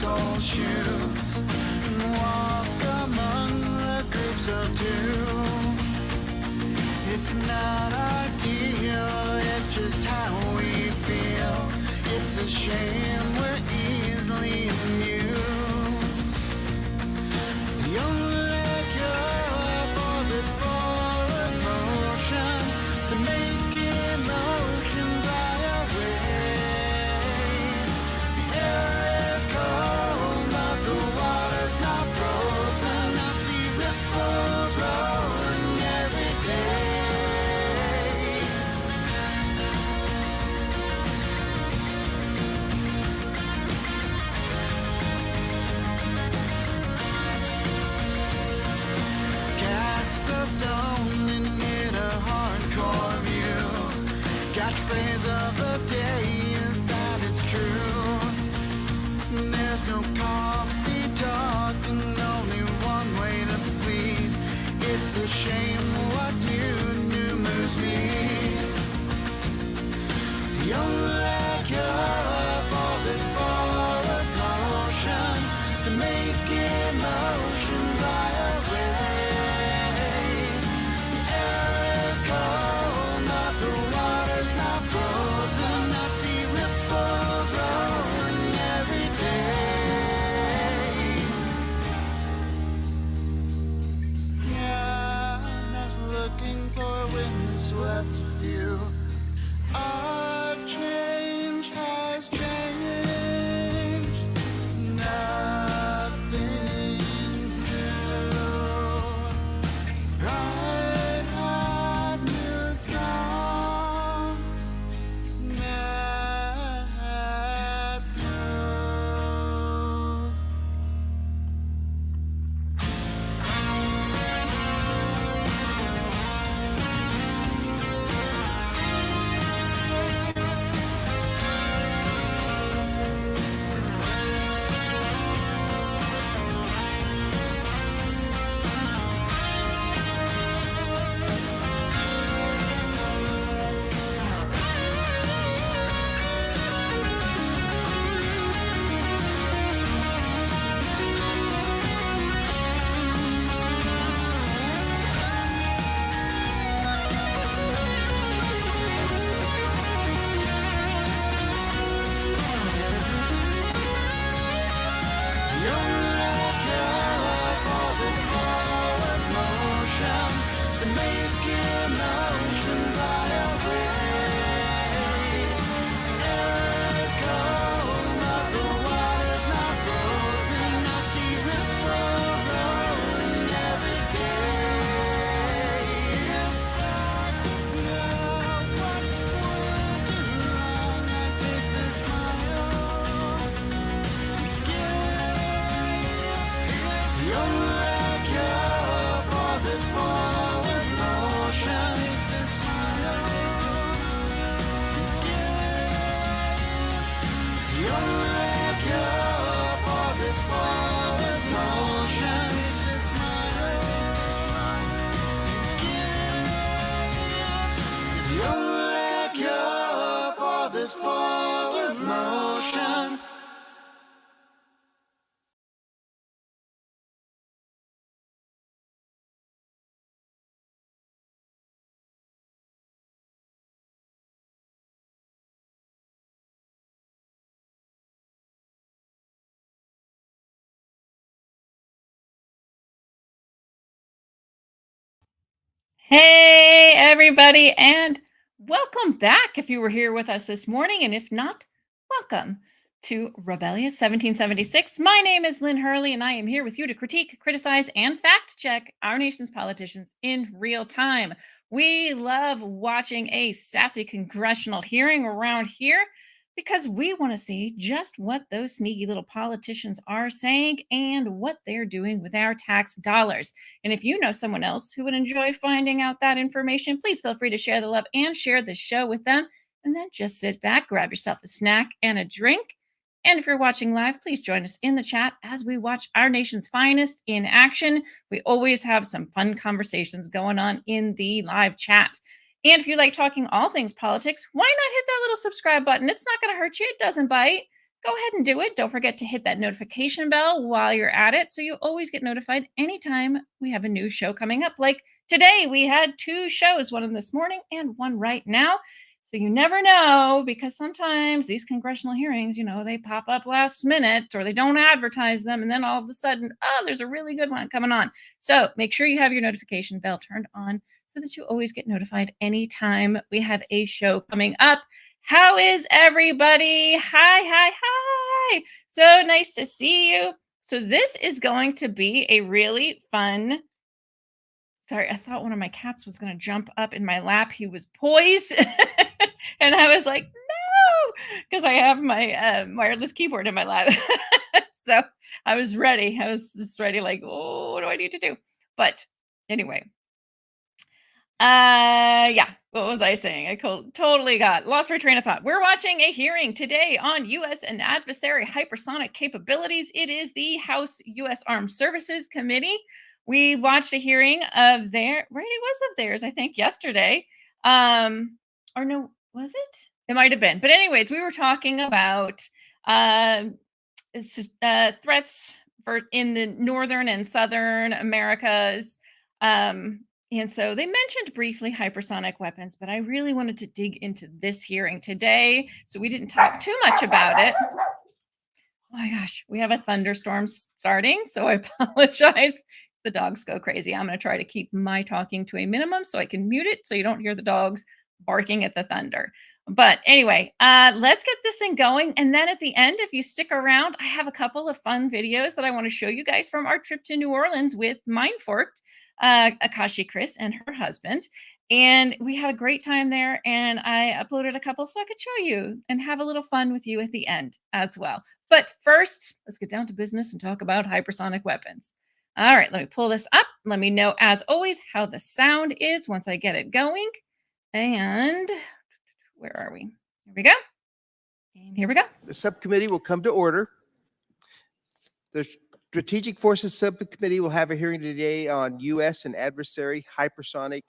soul shoes and walk among the groups of two. It's not ideal, it's just how we feel. It's a shame we're easily amused. The only cure for this forward motion is to make emotion fly away. The air is cold, but the water's not frozen. I see ripples rolling every day. Cast a stone and get a hardcore view. Catchphrase of the day is that it's true. There's no coffee talk and only one way to please. It's a shame what you do moves me. The only cure for this forward motion is to make emotion fly away. The air is cold, but the water's not frozen. I see ripples rolling every day. Yeah, I'm not looking for a windswept view. Our change has changed. Nothing's new. Right on new song. Mad news. The only cure for this forward motion is to make emotion fly away. The air is cold, but the water's not frozen. I see ripples rolling every day. If I know what would do wrong, I'd take the smile. The only cure for this forward motion is this smile. The only cure for this forward motion is this smile. The only cure for this forward motion. Hey, everybody, and welcome back if you were here with us this morning. And if not, welcome to Rebellious 1776. My name is Lynn Hurley, and I am here with you to critique, criticize, and fact check our nation's politicians in real time. We love watching a sassy congressional hearing around here because we want to see just what those sneaky little politicians are saying and what they're doing with our tax dollars. And if you know someone else who would enjoy finding out that information, please feel free to share the love and share the show with them. And then just sit back, grab yourself a snack and a drink. And if you're watching live, please join us in the chat as we watch our nation's finest in action. We always have some fun conversations going on in the live chat. And if you like talking all things politics, why not hit that little subscribe button? It's not going to hurt you. It doesn't bite. go ahead and do it. Don't forget to hit that notification bell while you're at it so you always get notified anytime we have a new show coming up. Like today, we had 2 shows, one this morning and one right now. So you never know, because sometimes these congressional hearings, they pop up last minute or they don't advertise them. And then all of a sudden, oh, there's a really good one coming on. So make sure you have your notification bell turned on so that you always get notified anytime we have a show coming up. How is everybody? Hi. So nice to see you. So this is going to be a really fun. Sorry, I thought one of my cats was going to jump up in my lap. He was poised. And I was like, no, because I have my wireless keyboard in my lap. So I was ready. I was just ready, like, oh, what do I need to do? But anyway, yeah, what was I saying? I totally lost my train of thought. We're watching a hearing today on U.S. and adversary hypersonic capabilities. It is the House U.S. Armed Services Committee. We watched a hearing of it was of theirs, I think, yesterday. Or no, was it? It might have been. But anyways, we were talking about threats in the northern and southern Americas. And so they mentioned briefly hypersonic weapons, but I really wanted to dig into this hearing today. So we didn't talk too much about it. Oh my gosh, we have a thunderstorm starting. So I apologize. The dogs go crazy. I'm going to try to keep my talking to a minimum so I can mute it so you don't hear the dogs barking at the thunder. But anyway, let's get this thing going. And then at the end, if you stick around, I have a couple of fun videos that I want to show you guys from our trip to New Orleans with Mindforked, Akashi Chris and her husband. And we had a great time there. And I uploaded a couple so I could show you and have a little fun with you at the end as well. But first, let's get down to business and talk about hypersonic weapons. All right, let me pull this up. Let me know, as always, how the sound is once I get it going. And where are we? Here we go. And here we go. The subcommittee will come to order. The Strategic Forces Subcommittee will have a hearing today on U.S. and adversary hypersonic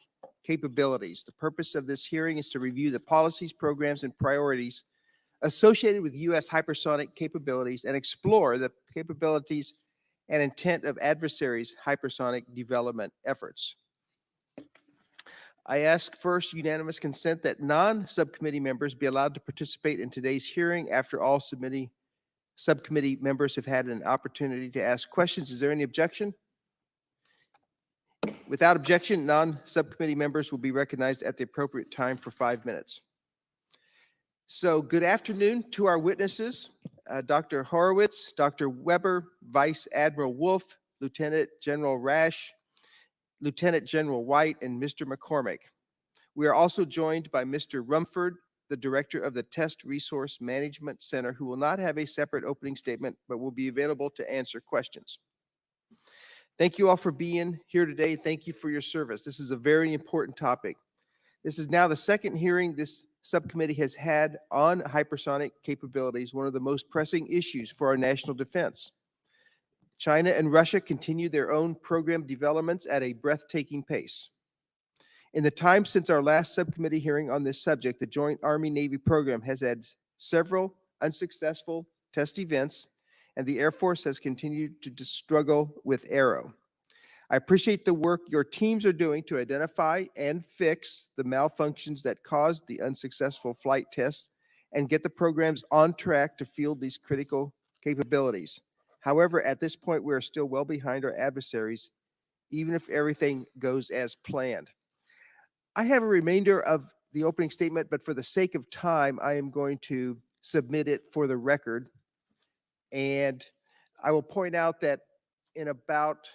capabilities. The purpose of this hearing is to review the policies, programs, and priorities associated with U.S. hypersonic capabilities and explore the capabilities and intent of adversaries' hypersonic development efforts. I ask first unanimous consent that non-subcommittee members be allowed to participate in today's hearing after all subcommittee members have had an opportunity to ask questions. Is there any objection? Without objection, non-subcommittee members will be recognized at the appropriate time for 5 minutes. So good afternoon to our witnesses, Dr. Horowitz, Dr. Weber, Vice Admiral Wolf, Lieutenant General Rash, Lieutenant General White, and Mr. McCormick. We are also joined by Mr. Rumford, the Director of the Test Resource Management Center, who will not have a separate opening statement, but will be available to answer questions. Thank you all for being here today. Thank you for your service. This is a very important topic. This is now the second hearing this subcommittee has had on hypersonic capabilities, one of the most pressing issues for our national defense. China and Russia continue their own program developments at a breathtaking pace. In the time since our last subcommittee hearing on this subject, the Joint Army-Navy program has had several unsuccessful test events, and the Air Force has continued to struggle with Arrow. I appreciate the work your teams are doing to identify and fix the malfunctions that caused the unsuccessful flight tests and get the programs on track to field these critical capabilities. However, at this point, we are still well behind our adversaries, even if everything goes as planned. I have a remainder of the opening statement, but for the sake of time, I am going to submit it for the record. And I will point out that in about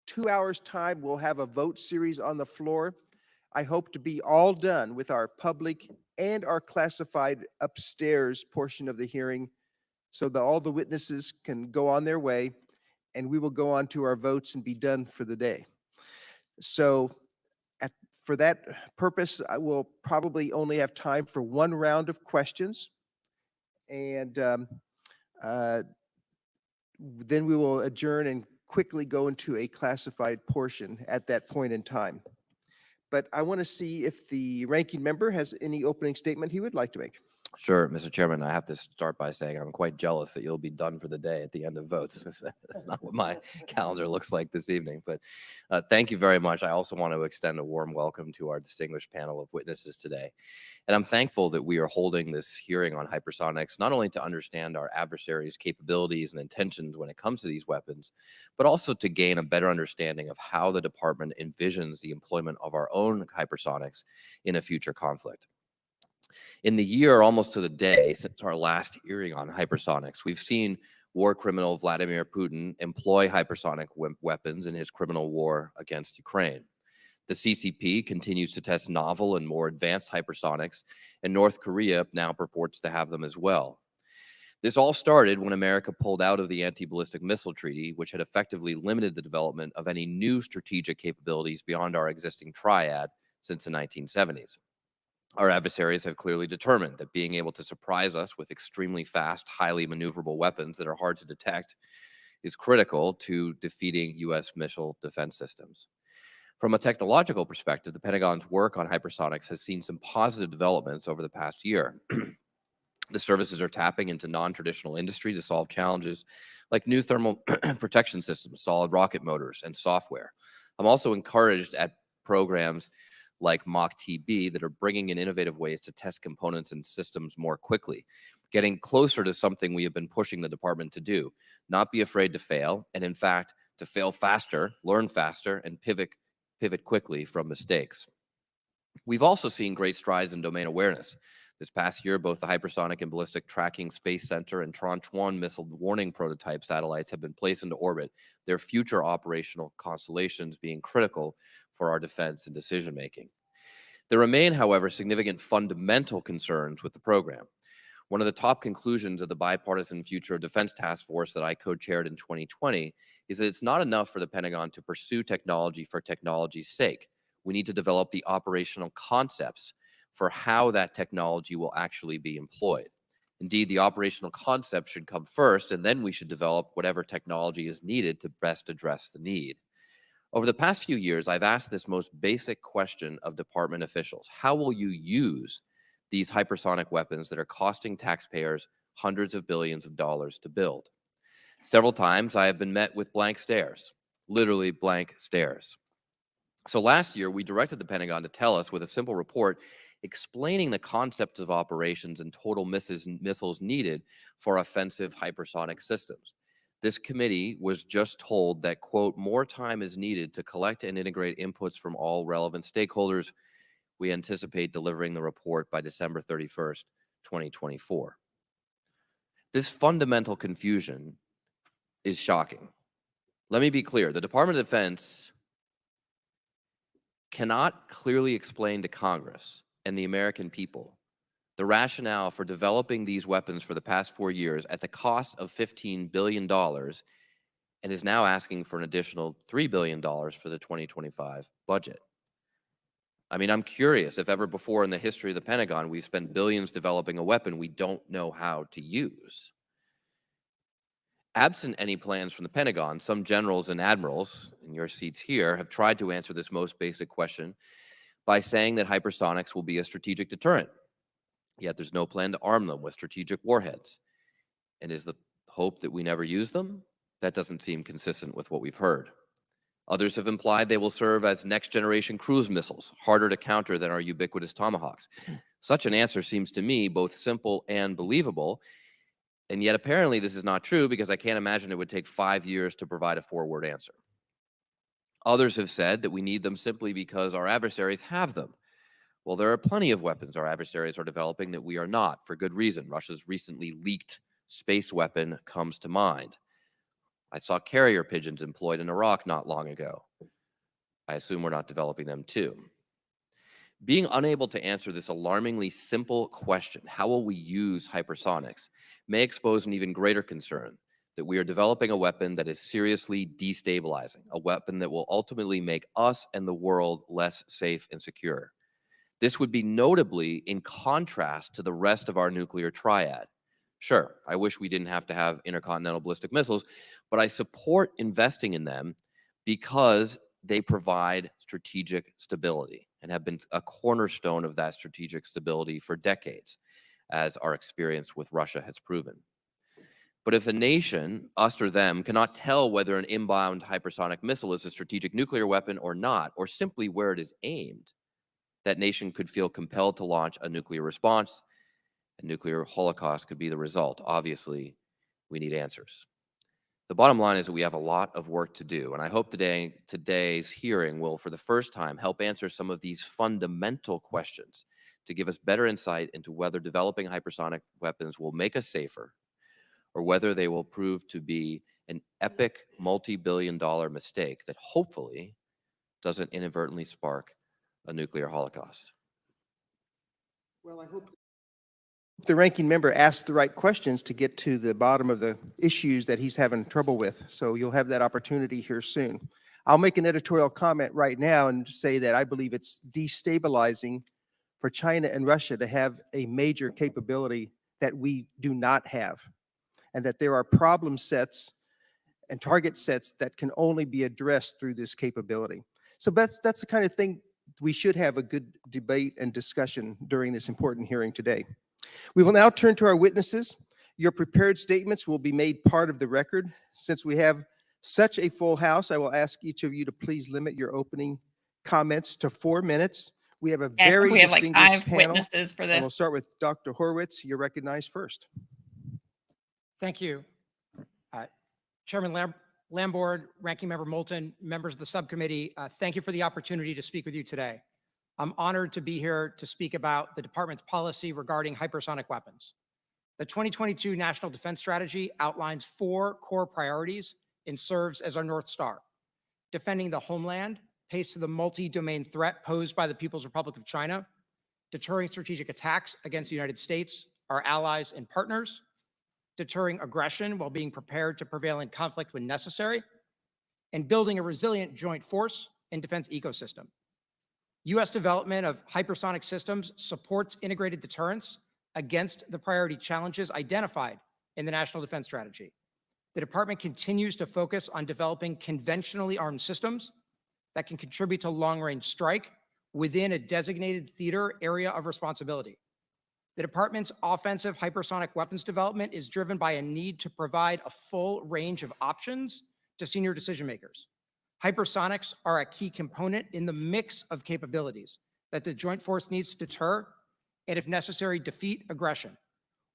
2 hours' time, we'll have a vote series on the floor. I hope to be all done with our public and our classified upstairs portion of the hearing so that all the witnesses can go on their way, and we will go on to our votes and be done for the day. So for that purpose, I will probably only have time for one round of questions, and then we will adjourn and quickly go into a classified portion at that point in time. But I want to see if the ranking member has any opening statement he would like to make. Sure, Mr. Chairman, I have to start by saying I'm quite jealous that you'll be done for the day at the end of votes. That's not what my calendar looks like this evening, but thank you very much. I also want to extend a warm welcome to our distinguished panel of witnesses today. And I'm thankful that we are holding this hearing on hypersonics, not only to understand our adversaries' capabilities and intentions when it comes to these weapons, but also to gain a better understanding of how the department envisions the employment of our own hypersonics in a future conflict. In the year almost to the day since our last hearing on hypersonics, we've seen war criminal Vladimir Putin employ hypersonic weapons in his criminal war against Ukraine. The CCP continues to test novel and more advanced hypersonics, and North Korea now purports to have them as well. This all started when America pulled out of the Anti-Ballistic Missile Treaty, which had effectively limited the development of any new strategic capabilities beyond our existing triad since the 1970s. Our adversaries have clearly determined that being able to surprise us with extremely fast, highly maneuverable weapons that are hard to detect is critical to defeating U.S. missile defense systems. From a technological perspective, the Pentagon's work on hypersonics has seen some positive developments over the past year. The services are tapping into non-traditional industry to solve challenges like new thermal protection systems, solid rocket motors, and software. I'm also encouraged at programs like MACH-TB that are bringing in innovative ways to test components and systems more quickly, getting closer to something we have been pushing the department to do, not be afraid to fail, and in fact, to fail faster, learn faster, and pivot quickly from mistakes. We've also seen great strides in domain awareness. This past year, both the Hypersonic and Ballistic Tracking Space Center and Tranche 1 missile warning prototype satellites have been placed into orbit, their future operational constellations being critical for our defense and decision-making. There remain, however, significant fundamental concerns with the program. One of the top conclusions of the Bipartisan Future of Defense Task Force that I co-chaired in 2020 is that it's not enough for the Pentagon to pursue technology for technology's sake. We need to develop the operational concepts for how that technology will actually be employed. Indeed, the operational concept should come first, and then we should develop whatever technology is needed to best address the need. Over the past few years, I've asked this most basic question of department officials. How will you use these hypersonic weapons that are costing taxpayers hundreds of billions of dollars to build? Several times I have been met with blank stares, literally blank stares. So last year, we directed the Pentagon to tell us with a simple report explaining the concepts of operations and total missiles needed for offensive hypersonic systems. This committee was just told that, quote, more time is needed to collect and integrate inputs from all relevant stakeholders. We anticipate delivering the report by December 31st, 2024. This fundamental confusion is shocking. Let me be clear. The Department of Defense cannot clearly explain to Congress and the American people the rationale for developing these weapons for the past 4 years at the cost of $15 billion and is now asking for an additional $3 billion for the 2025 budget. I mean, I'm curious if ever before in the history of the Pentagon we've spent billions developing a weapon we don't know how to use. Absent any plans from the Pentagon, some generals and admirals in your seats here have tried to answer this most basic question by saying that hypersonics will be a strategic deterrent. Yet there's no plan to arm them with strategic warheads. And is the hope that we never use them? That doesn't seem consistent with what we've heard. Others have implied they will serve as next-generation cruise missiles, harder to counter than our ubiquitous Tomahawks. Such an answer seems to me both simple and believable, and yet apparently this is not true because I can't imagine it would take 5 years to provide a 4-word answer. Others have said that we need them simply because our adversaries have them. Well, there are plenty of weapons our adversaries are developing that we are not, for good reason. Russia's recently leaked space weapon comes to mind. I saw carrier pigeons employed in Iraq not long ago. I assume we're not developing them too. Being unable to answer this alarmingly simple question, how will we use hypersonics, may expose an even greater concern that we are developing a weapon that is seriously destabilizing, a weapon that will ultimately make us and the world less safe and secure. This would be notably in contrast to the rest of our nuclear triad. Sure, I wish we didn't have to have intercontinental ballistic missiles, but I support investing in them because they provide strategic stability and have been a cornerstone of that strategic stability for decades. as our experience with Russia has proven. But if a nation, us or them, cannot tell whether an inbound hypersonic missile is a strategic nuclear weapon or not, or simply where it is aimed, that nation could feel compelled to launch a nuclear response. A nuclear holocaust could be the result. Obviously, we need answers. The bottom line is that we have a lot of work to do, and I hope today's hearing will, for the first time, help answer some of these fundamental questions to give us better insight into whether developing hypersonic weapons will make us safer, or whether they will prove to be an epic multi-billion-dollar mistake that hopefully doesn't inadvertently spark a nuclear holocaust. Well, I hope the ranking member asked the right questions to get to the bottom of the issues that he's having trouble with. So you'll have that opportunity here soon. I'll make an editorial comment right now and say that I believe it's destabilizing for China and Russia to have a major capability that we do not have, and that there are problem sets and target sets that can only be addressed through this capability. So that's the kind of thing we should have a good debate and discussion during this important hearing today. We will now turn to our witnesses. Your prepared statements will be made part of the record. Since we have such a full house, I will ask each of you to please limit your opening comments to 4 minutes. We have a very we have like distinguished 5 panel, witnesses for and we'll this. start with Dr. Horwitz. You're recognized first. Thank you. Chairman Lamboard, Ranking Member Moulton, members of the subcommittee, thank you for the opportunity to speak with you today. I'm honored to be here to speak about the department's policy regarding hypersonic weapons. The 2022 National Defense Strategy outlines 4 core priorities and serves as our North Star: defending the homeland, faced to the multi-domain threat posed by the People's Republic of China, deterring strategic attacks against the United States, our allies and partners, deterring aggression while being prepared to prevail in conflict when necessary, and building a resilient joint force and defense ecosystem. U.S. development of hypersonic systems supports integrated deterrence against the priority challenges identified in the National Defense Strategy. The department continues to focus on developing conventionally armed systems that can contribute to long-range strike within a designated theater area of responsibility. The department's offensive hypersonic weapons development is driven by a need to provide a full range of options to senior decision makers. Hypersonics are a key component in the mix of capabilities that the joint force needs to deter and, if necessary, defeat aggression.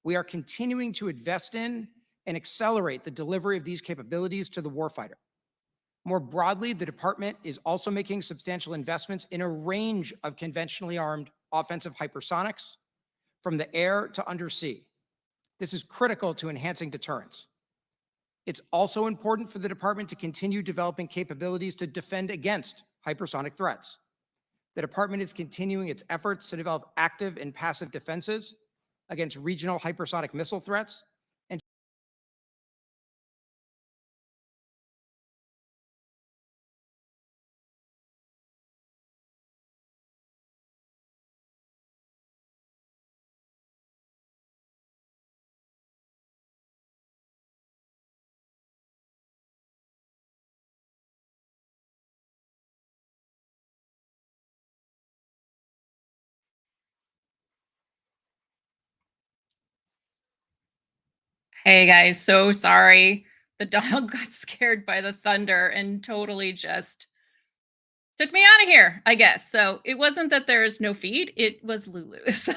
We are continuing to invest in and accelerate the delivery of these capabilities to the warfighter. More broadly, the department is also making substantial investments in a range of conventionally armed offensive hypersonics, from the air to undersea. This is critical to enhancing deterrence. It's also important for the department to continue developing capabilities to defend against hypersonic threats. The department is continuing its efforts to develop active and passive defenses against regional hypersonic missile threats. Hey guys, so sorry. The dog got scared by the thunder and totally just took me out of here, I guess. So it wasn't that there's no feed, it was Lulu. So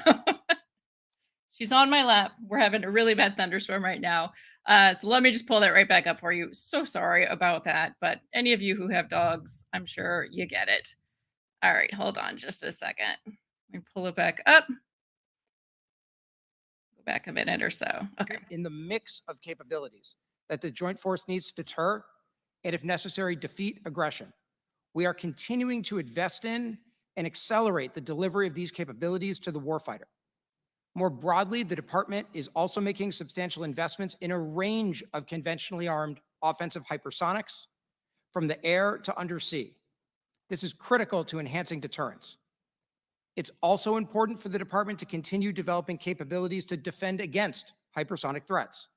she's on my lap. We're having a really bad thunderstorm right now. So let me just pull that right back up for you. So sorry about that. But any of you who have dogs, I'm sure you get it. All right, hold on just a second. Let me pull it back up. Go back a minute or so. Okay. In the mix of capabilities that the joint force needs to deter and, if necessary, defeat aggression. We are continuing to invest in and accelerate the delivery of these capabilities to the warfighter. More broadly, the department is also making substantial investments in a range of conventionally armed offensive hypersonics, from the air to undersea. This is critical to enhancing deterrence. It's also important for the department to continue developing capabilities to defend against hypersonic threats.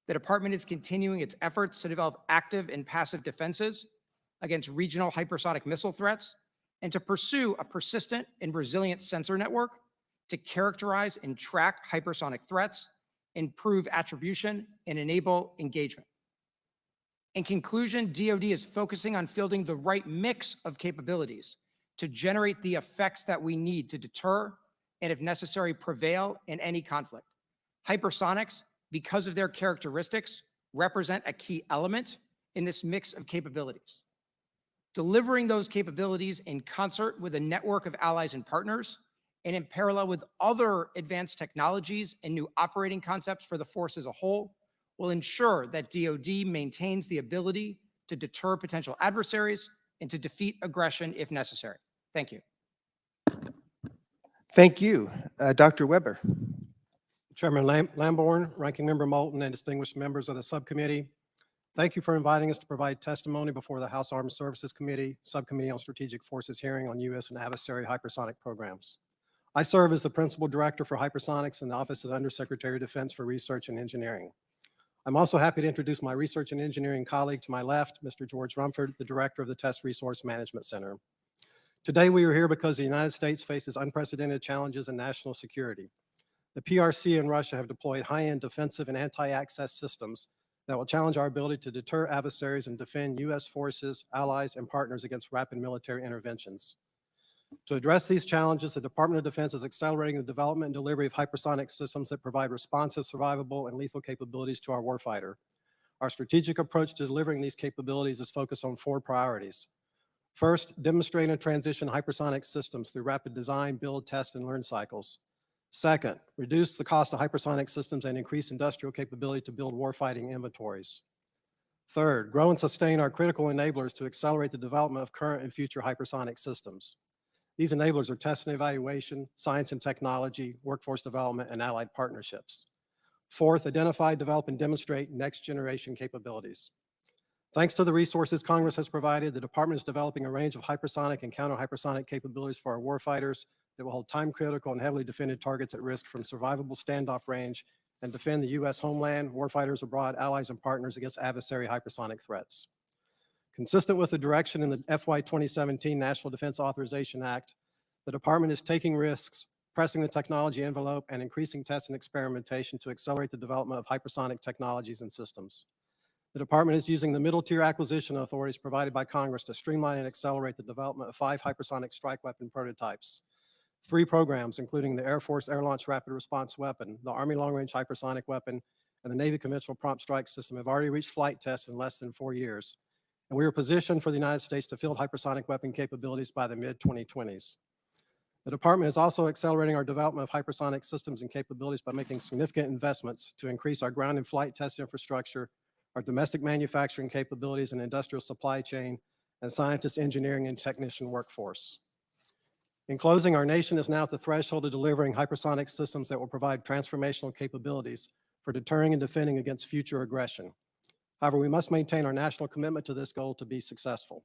The department is continuing its efforts to develop active and passive defenses against regional hypersonic missile threats and to pursue a persistent and resilient sensor network to characterize and track hypersonic threats, improve attribution, and enable engagement. In conclusion, DoD is focusing on fielding the right mix of capabilities to generate the effects that we need to deter and, if necessary, prevail in any conflict. Hypersonics, because of their characteristics, represent a key element in this mix of capabilities. Delivering those capabilities in concert with a network of allies and partners, and in parallel with other advanced technologies and new operating concepts for the force as a whole, will ensure that DoD maintains the ability to deter potential adversaries and to defeat aggression if necessary. Thank you. Thank you. Dr. Weber. Chairman Lamborn, Ranking Member Moulton, and distinguished members of the subcommittee, thank you for inviting us to provide testimony before the House Armed Services Committee, Subcommittee on Strategic Forces hearing on U.S. and adversary hypersonic programs. I serve as the Principal Director for Hypersonics in the Office of Undersecretary of Defense for Research and Engineering. I'm also happy to introduce my research and engineering colleague to my left, Mr. George Rumford, the Director of the Test Resource Management Center. Today, we are here because the United States faces unprecedented challenges in national security. The PRC and Russia have deployed high-end defensive and anti-access systems that will challenge our ability to deter adversaries and defend U.S. forces, allies, and partners against rapid military interventions. To address these challenges, the Department of Defense is accelerating the development and delivery of hypersonic systems that provide responsive, survivable, and lethal capabilities to our warfighter. Our strategic approach to delivering these capabilities is focused on 4 priorities. First, demonstrate and transition hypersonic systems through rapid design, build, test, and learn cycles. Second, reduce the cost of hypersonic systems and increase industrial capability to build warfighting inventories. Third, grow and sustain our critical enablers to accelerate the development of current and future hypersonic systems. These enablers are test and evaluation, science and technology, workforce development, and allied partnerships. Fourth, identify, develop, and demonstrate next-generation capabilities. Thanks to the resources Congress has provided, the Department is developing a range of hypersonic and counter-hypersonic capabilities for our warfighters that will hold time-critical and heavily defended targets at risk from survivable standoff range and defend the U.S. homeland, warfighters abroad, allies, and partners against adversary hypersonic threats. Consistent with the direction in the FY 2017 National Defense Authorization Act, the Department is taking risks, pressing the technology envelope, and increasing test and experimentation to accelerate the development of hypersonic technologies and systems. The Department is using the middle-tier acquisition authorities provided by Congress to streamline and accelerate the development of 5 hypersonic strike weapon prototypes. 3 programs, including the Air Force Air-Launched Rapid Response Weapon, the Army Long-Range Hypersonic Weapon, and the Navy Conventional Prompt Strike System, have already reached flight tests in less than 4 years. And we are positioned for the United States to field hypersonic weapon capabilities by the mid-2020s. The Department is also accelerating our development of hypersonic systems and capabilities by making significant investments to increase our ground and flight test infrastructure, our domestic manufacturing capabilities and industrial supply chain, and scientist, engineering, and technician workforce. In closing, our nation is now at the threshold of delivering hypersonic systems that will provide transformational capabilities for deterring and defending against future aggression. However, we must maintain our national commitment to this goal to be successful.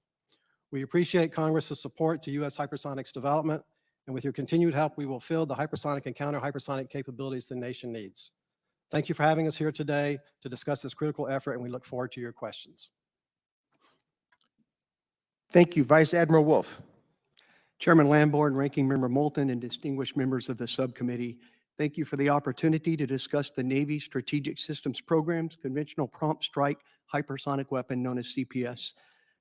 We appreciate Congress's support to U.S. hypersonics development, and with your continued help, we will field the hypersonic and counter-hypersonic capabilities the nation needs. Thank you for having us here today to discuss this critical effort, and we look forward to your questions. Thank you. Vice Admiral Wolf. Chairman Lamborn, Ranking Member Moulton, and distinguished members of the subcommittee, thank you for the opportunity to discuss the Navy Strategic Systems Program's Conventional Prompt Strike Hypersonic Weapon known as CPS.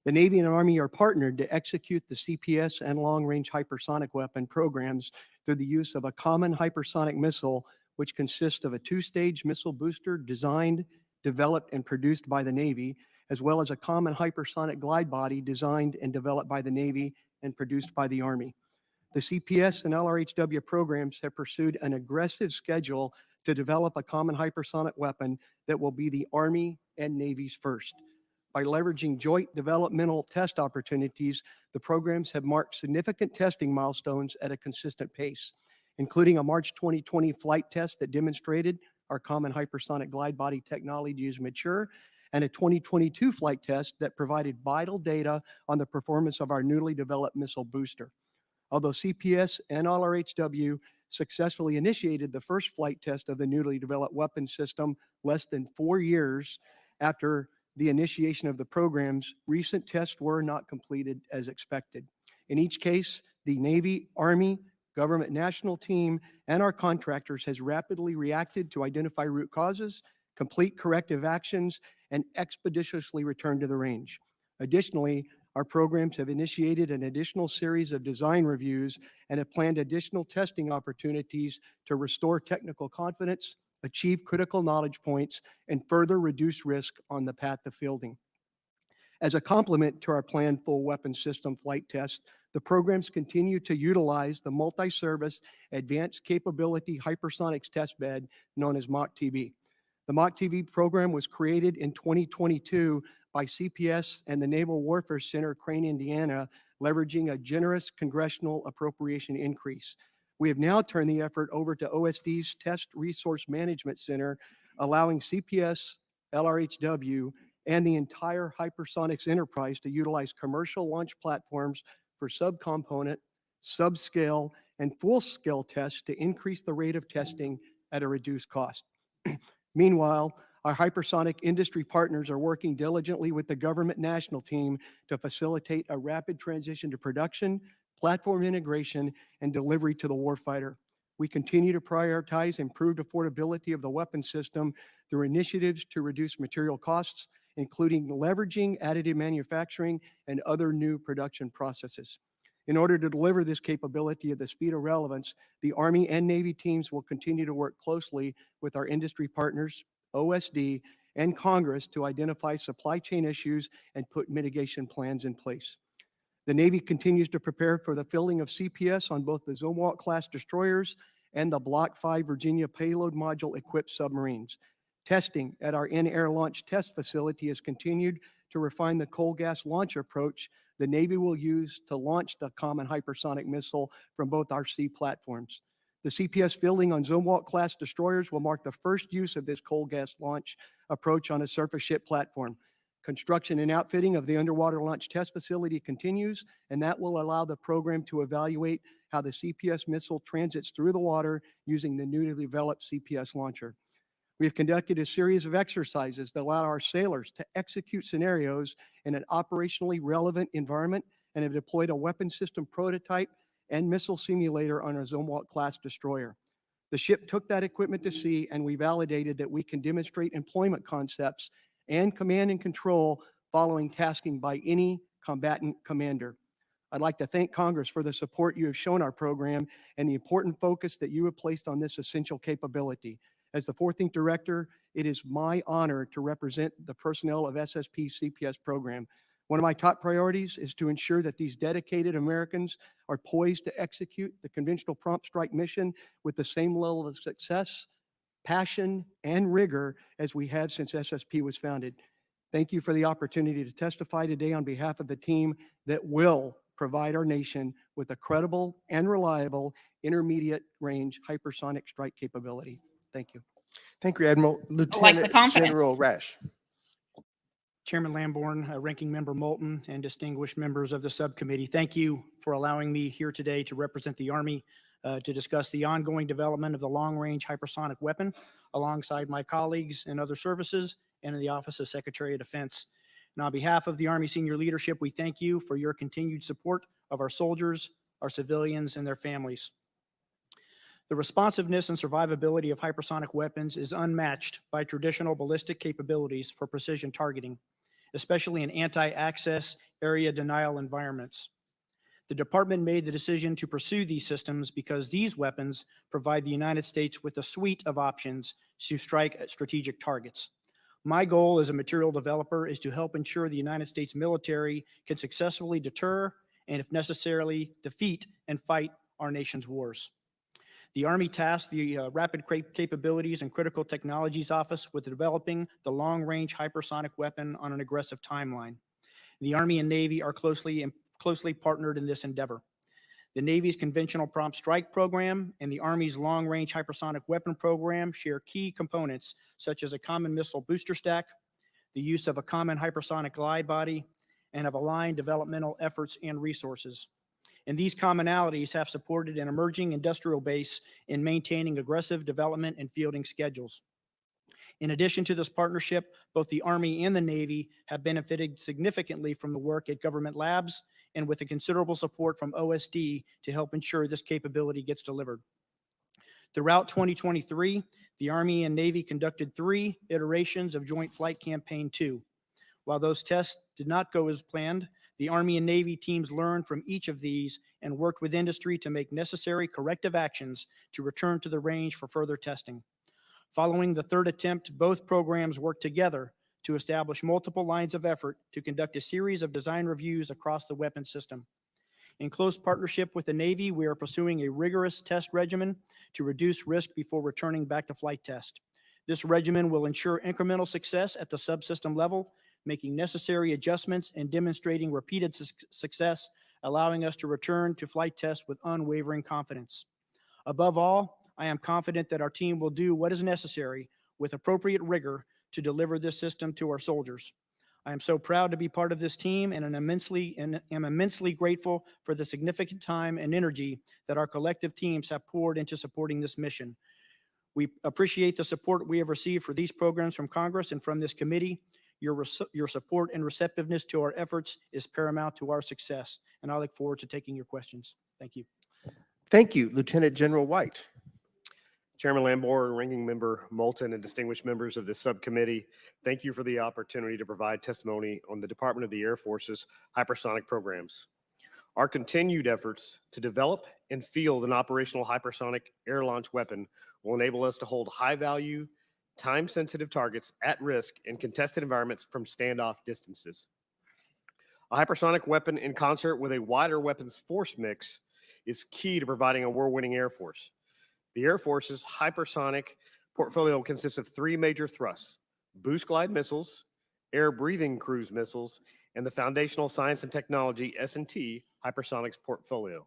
The Navy and Army are partnered to execute the CPS and long-range hypersonic weapon programs through the use of a common hypersonic missile, which consists of a 2-stage missile booster designed, developed, and produced by the Navy, as well as a common hypersonic glide body designed and developed by the Navy and produced by the Army. The CPS and LRHW programs have pursued an aggressive schedule to develop a common hypersonic weapon that will be the Army and Navy's first. By leveraging joint developmental test opportunities, the programs have marked significant testing milestones at a consistent pace, including a March 2020 flight test that demonstrated our common hypersonic glide body technology is mature, and a 2022 flight test that provided vital data on the performance of our newly developed missile booster. Although CPS and LRHW successfully initiated the first flight test of the newly developed weapon system less than 4 years after the initiation of the programs, recent tests were not completed as expected. In each case, the Navy, Army, Government national team and our contractors has rapidly reacted to identify root causes, complete corrective actions, and expeditiously return to the range. Additionally, our programs have initiated an additional series of design reviews and have planned additional testing opportunities to restore technical confidence, achieve critical knowledge points, and further reduce risk on the path to fielding. As a complement to our planned full weapons system flight test, the programs continue to utilize the multi-service Advanced Capability Hypersonics test bed known as MACH-TB. The MACH-TB program was created in 2022 by CPS and the Naval Warfare Center, Crane, Indiana, leveraging a generous congressional appropriation increase. We have now turned the effort over to OSD's Test Resource Management Center, allowing CPS, LRHW, and the entire hypersonics enterprise to utilize commercial launch platforms for subcomponent, subscale, and full-scale tests to increase the rate of testing at a reduced cost. Meanwhile, our hypersonic industry partners are working diligently with the government national team to facilitate a rapid transition to production, platform integration, and delivery to the warfighter. We continue to prioritize improved affordability of the weapon system through initiatives to reduce material costs, including leveraging additive manufacturing and other new production processes. In order to deliver this capability at the speed of relevance, the Army and Navy teams will continue to work closely with our industry partners, OSD, and Congress to identify supply chain issues and put mitigation plans in place. The Navy continues to prepare for the filling of CPS on both the Zumwalt-class destroyers and the Block 5 Virginia payload module-equipped submarines. Testing at our in-air launch test facility has continued to refine the coal gas launch approach the Navy will use to launch the common hypersonic missile from both our sea platforms. The CPS fielding on Zumwalt-class destroyers will mark the first use of this coal gas launch approach on a surface ship platform. Construction and outfitting of the underwater launch test facility continues, and that will allow the program to evaluate how the CPS missile transits through the water using the newly developed CPS launcher. We have conducted a series of exercises that allow our sailors to execute scenarios in an operationally relevant environment and have deployed a weapon system prototype and missile simulator on a Zumwalt-class destroyer. The ship took that equipment to sea, and we validated that we can demonstrate employment concepts and command and control following tasking by any combatant commander. I'd like to thank Congress for the support you have shown our program and the important focus that you have placed on this essential capability. As the 14th Director, it is my honor to represent the personnel of SSP CPS program. One of my top priorities is to ensure that these dedicated Americans are poised to execute the conventional prompt strike mission with the same level of success, passion, and rigor as we have since SSP was founded. Thank you for the opportunity to testify today on behalf of the team that will provide our nation with a credible and reliable intermediate range hypersonic strike capability. Thank you. Thank you, Admiral. I like the Lieutenant confidence. General Rash. Chairman Lamborn, Ranking Member Moulton, and distinguished members of the subcommittee, thank you for allowing me here today to represent the Army to discuss the ongoing development of the long-range hypersonic weapon alongside my colleagues in other services and in the Office of Secretary of Defense. And on behalf of the Army senior leadership, we thank you for your continued support of our soldiers, our civilians, and their families. The responsiveness and survivability of hypersonic weapons is unmatched by traditional ballistic capabilities for precision targeting, especially in anti-access area denial environments. The department made the decision to pursue these systems because these weapons provide the United States with a suite of options to strike at strategic targets. My goal as a material developer is to help ensure the United States military can successfully deter and, if necessarily, defeat and fight our nation's wars. The Army tasked the Rapid Capabilities and Critical Technologies Office with developing the long-range hypersonic weapon on an aggressive timeline. The Army and Navy are closely partnered in this endeavor. The Navy's Conventional Prompt Strike Program and the Army's Long-Range Hypersonic Weapon Program share key components such as a common missile booster stack, the use of a common hypersonic glide body, and of aligned developmental efforts and resources. And these commonalities have supported an emerging industrial base in maintaining aggressive development and fielding schedules. In addition to this partnership, both the Army and the Navy have benefited significantly from the work at government labs and with the considerable support from OSD to help ensure this capability gets delivered. Throughout 2023, the Army and Navy conducted 3 iterations of Joint Flight Campaign 2. While those tests did not go as planned, the Army and Navy teams learned from each of these and worked with industry to make necessary corrective actions to return to the range for further testing. Following the 3rd attempt, both programs worked together to establish multiple lines of effort to conduct a series of design reviews across the weapon system. In close partnership with the Navy, we are pursuing a rigorous test regimen to reduce risk before returning back to flight test. This regimen will ensure incremental success at the subsystem level, making necessary adjustments and demonstrating repeated success, allowing us to return to flight test with unwavering confidence. Above all, I am confident that our team will do what is necessary with appropriate rigor to deliver this system to our soldiers. I am so proud to be part of this team and am immensely grateful for the significant time and energy that our collective teams have poured into supporting this mission. We appreciate the support we have received for these programs from Congress and from this committee. Your support and receptiveness to our efforts is paramount to our success, and I look forward to taking your questions. Thank you. Thank you, Lieutenant General White. Chairman Lamborn, Ranking Member Moulton, and distinguished members of the subcommittee, thank you for the opportunity to provide testimony on the Department of the Air Force's hypersonic programs. Our continued efforts to develop and field an operational hypersonic air launch weapon will enable us to hold high-value, time-sensitive targets at risk in contested environments from standoff distances. A hypersonic weapon in concert with a wider weapons force mix is key to providing a war-winning Air Force. The Air Force's hypersonic portfolio consists of 3 major thrusts: boost glide missiles, air-breathing cruise missiles, and the foundational science and technology S&T hypersonics portfolio.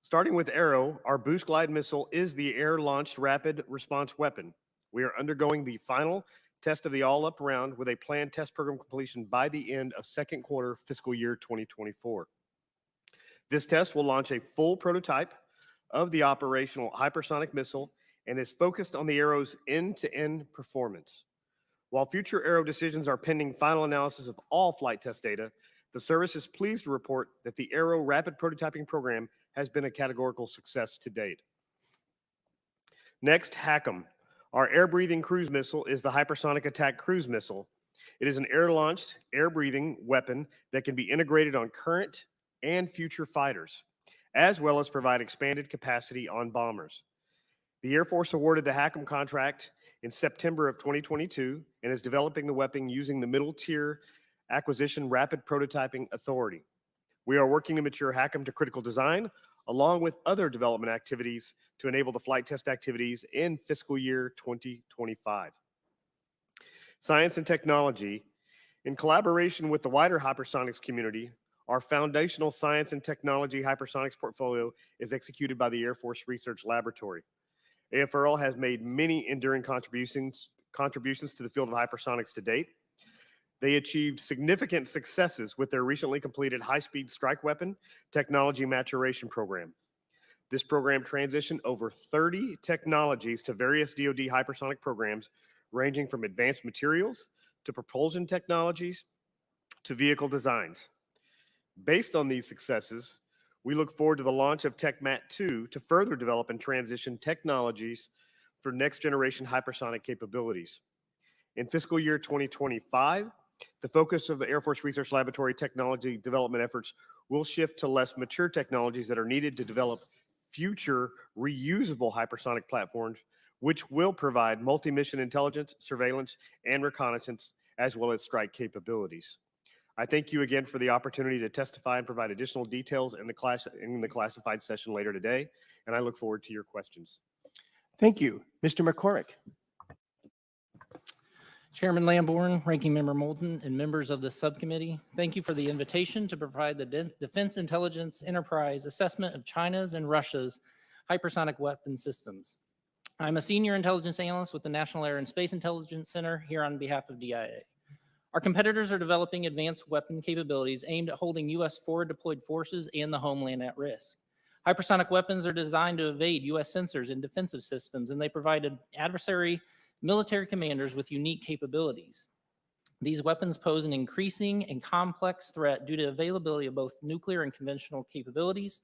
Starting with Arrow, our boost glide missile is the air-launched rapid response weapon. We are undergoing the final test of the all-up round with a planned test program completion by the end of second quarter fiscal year 2024. This test will launch a full prototype of the operational hypersonic missile and is focused on the Arrow's end-to-end performance. While future Arrow decisions are pending final analysis of all flight test data, the service is pleased to report that the Arrow rapid prototyping program has been a categorical success to date. Next, HACM. Our air-breathing cruise missile is the Hypersonic Attack Cruise Missile. It is an air-launched, air-breathing weapon that can be integrated on current and future fighters, as well as provide expanded capacity on bombers. The Air Force awarded the HACM contract in September of 2022 and is developing the weapon using the Middle Tier Acquisition Rapid Prototyping Authority. We are working to mature HACM to critical design, along with other development activities to enable the flight test activities in fiscal year 2025. Science and technology. In collaboration with the wider hypersonics community, our foundational science and technology hypersonics portfolio is executed by the Air Force Research Laboratory. AFRL has made many enduring contributions to the field of hypersonics to date. They achieved significant successes with their recently completed high-speed strike weapon technology maturation program. This program transitioned over 30 technologies to various DoD hypersonic programs, ranging from advanced materials to propulsion technologies to vehicle designs. Based on these successes, we look forward to the launch of TechMat 2 to further develop and transition technologies for next-generation hypersonic capabilities. In fiscal year 2025, the focus of the Air Force Research Laboratory technology development efforts will shift to less mature technologies that are needed to develop future reusable hypersonic platforms, which will provide multi-mission intelligence, surveillance, and reconnaissance, as well as strike capabilities. I thank you again for the opportunity to testify and provide additional details in the classified session later today, and I look forward to your questions. Thank you. Mr. McCormick. Chairman Lamborn, Ranking Member Moulton, and members of the subcommittee, thank you for the invitation to provide the Defense Intelligence Enterprise assessment of China's and Russia's hypersonic weapon systems. I'm a senior intelligence analyst with the National Air and Space Intelligence Center here on behalf of DIA. Our competitors are developing advanced weapon capabilities aimed at holding U.S. forward deployed forces and the homeland at risk. Hypersonic weapons are designed to evade U.S. sensors and defensive systems, and they provide adversary military commanders with unique capabilities. These weapons pose an increasing and complex threat due to availability of both nuclear and conventional capabilities.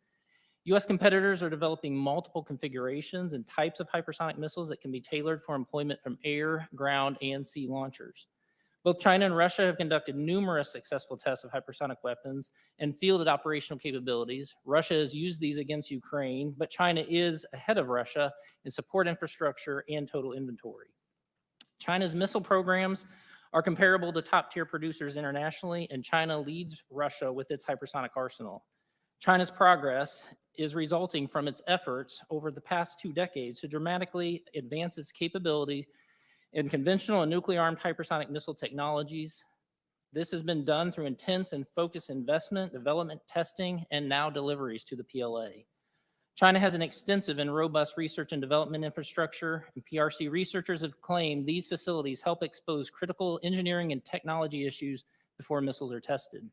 U.S. competitors are developing multiple configurations and types of hypersonic missiles that can be tailored for employment from air, ground, and sea launchers. Both China and Russia have conducted numerous successful tests of hypersonic weapons and fielded operational capabilities. Russia has used these against Ukraine, but China is ahead of Russia in support infrastructure and total inventory. China's missile programs are comparable to top-tier producers internationally, and China leads Russia with its hypersonic arsenal. China's progress is resulting from its efforts over the past 2 decades to dramatically advance its capability in conventional and nuclear-armed hypersonic missile technologies. This has been done through intense and focused investment, development, testing, and now deliveries to the PLA. China has an extensive and robust research and development infrastructure, and PRC researchers have claimed these facilities help expose critical engineering and technology issues before missiles are tested.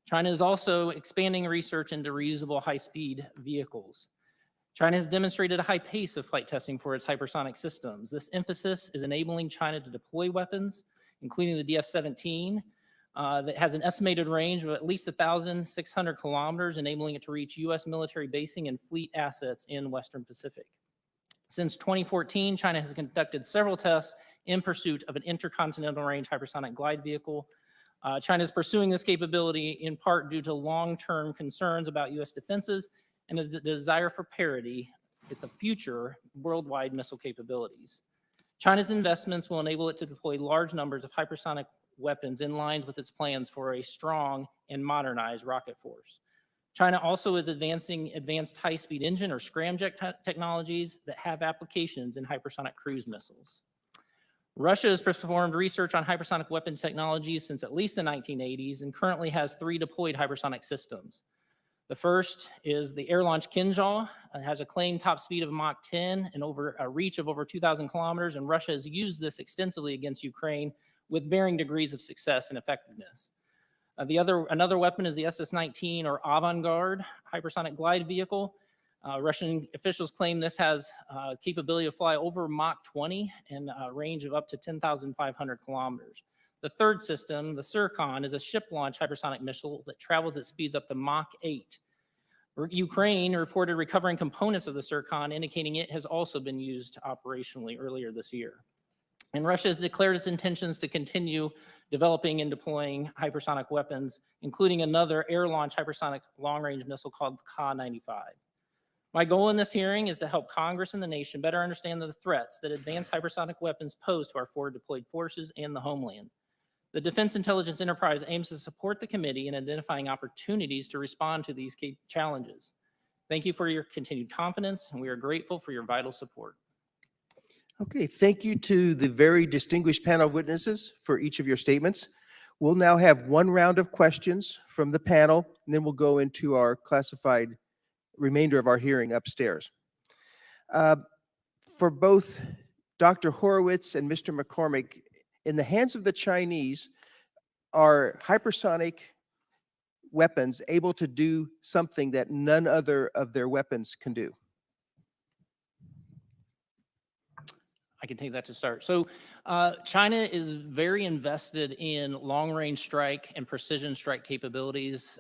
China is also expanding research into reusable high-speed vehicles. China has demonstrated a high pace of flight testing for its hypersonic systems. This emphasis is enabling China to deploy weapons, including the DF-17, that has an estimated range of at least 1,600 kilometers, enabling it to reach U.S. military basing and fleet assets in Western Pacific. Since 2014, China has conducted several tests in pursuit of an intercontinental range hypersonic glide vehicle. China is pursuing this capability in part due to long-term concerns about U.S. defenses and a desire for parity with the future worldwide missile capabilities. China's investments will enable it to deploy large numbers of hypersonic weapons in line with its plans for a strong and modernized rocket force. China also is advancing advanced high-speed engine or scramjet technologies that have applications in hypersonic cruise missiles. Russia has performed research on hypersonic weapon technologies since at least the 1980s and currently has 3 deployed hypersonic systems. The first is the air-launched Kinzhal. It has a claimed top speed of Mach 10 and over a reach of over 2,000 kilometers, and Russia has used this extensively against Ukraine with varying degrees of success and effectiveness. Another weapon is the SS-19 or Avangard hypersonic glide vehicle. Russian officials claim this has capability to fly over Mach 20 and a range of up to 10,500 kilometers. The third system, the Surkon, is a ship-launched hypersonic missile that travels at speeds up to Mach 8. Ukraine reported recovering components of the Surkon, indicating it has also been used operationally earlier this year. And Russia has declared its intentions to continue developing and deploying hypersonic weapons, including another air-launched hypersonic long-range missile called Ka-95. My goal in this hearing is to help Congress and the nation better understand the threats that advanced hypersonic weapons pose to our forward deployed forces and the homeland. The Defense Intelligence Enterprise aims to support the committee in identifying opportunities to respond to these key challenges. Thank you for your continued confidence, and we are grateful for your vital support. Okay, thank you to the very distinguished panel of witnesses for each of your statements. We'll now have 1 round of questions from the panel, and then we'll go into our classified remainder of our hearing upstairs. For both Dr. Horowitz and Mr. McCormick, in the hands of the Chinese, are hypersonic weapons able to do something that none other of their weapons can do? I can take that to start. So China is very invested in long-range strike and precision strike capabilities.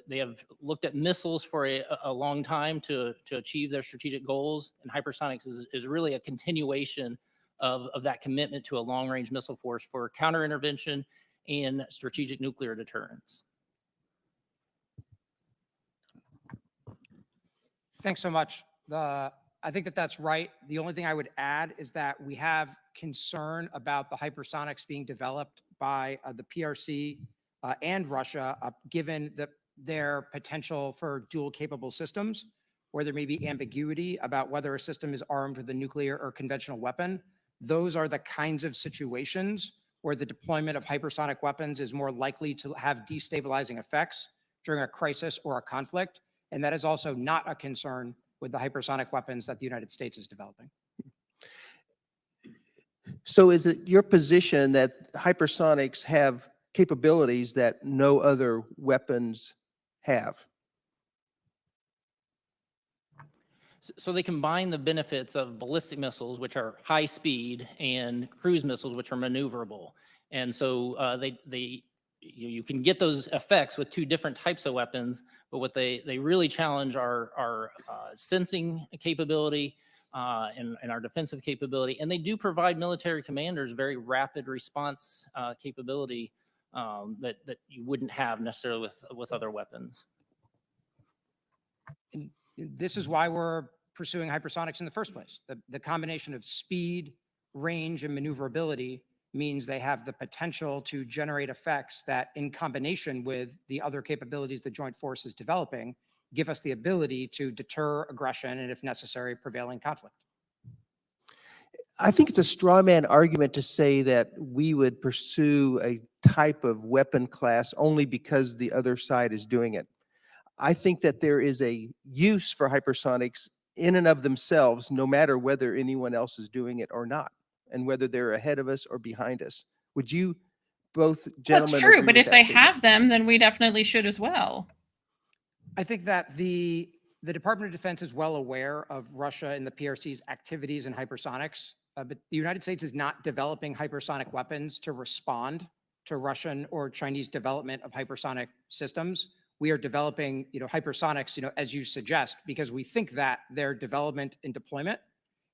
They have looked at missiles for a long time to achieve their strategic goals, and hypersonics is really a continuation of that commitment to a long-range missile force for counter-intervention and strategic nuclear deterrence. Thanks so much. I think that that's right. The only thing I would add is that we have concern about the hypersonics being developed by the PRC and Russia, given their potential for dual capable systems, where there may be ambiguity about whether a system is armed with a nuclear or conventional weapon. Those are the kinds of situations where the deployment of hypersonic weapons is more likely to have destabilizing effects during a crisis or a conflict. And that is also not a concern with the hypersonic weapons that the United States is developing. So is it your position that hypersonics have capabilities that no other weapons have? So they combine the benefits of ballistic missiles, which are high speed, and cruise missiles, which are maneuverable. And so you can get those effects with two different types of weapons, but what they really challenge our sensing capability and our defensive capability. And they do provide military commanders very rapid response capability that you wouldn't have necessarily with other weapons. And this is why we're pursuing hypersonics in the first place. The combination of speed, range, and maneuverability means they have the potential to generate effects that, in combination with the other capabilities the Joint Force is developing, give us the ability to deter aggression and, if necessary, prevail in conflict. I think it's a straw man argument to say that we would pursue a type of weapon class only because the other side is doing it. I think that there is a use for hypersonics in and of themselves, no matter whether anyone else is doing it or not, and whether they're ahead of us or behind us. Would you both gentlemen That's true, agree but with if that they statement? have them, then we definitely should as well. I think that the Department of Defense is well aware of Russia and the PRC's activities in hypersonics, but the United States is not developing hypersonic weapons to respond to Russian or Chinese development of hypersonic systems. We are developing, hypersonics, as you suggest, because we think that their development and deployment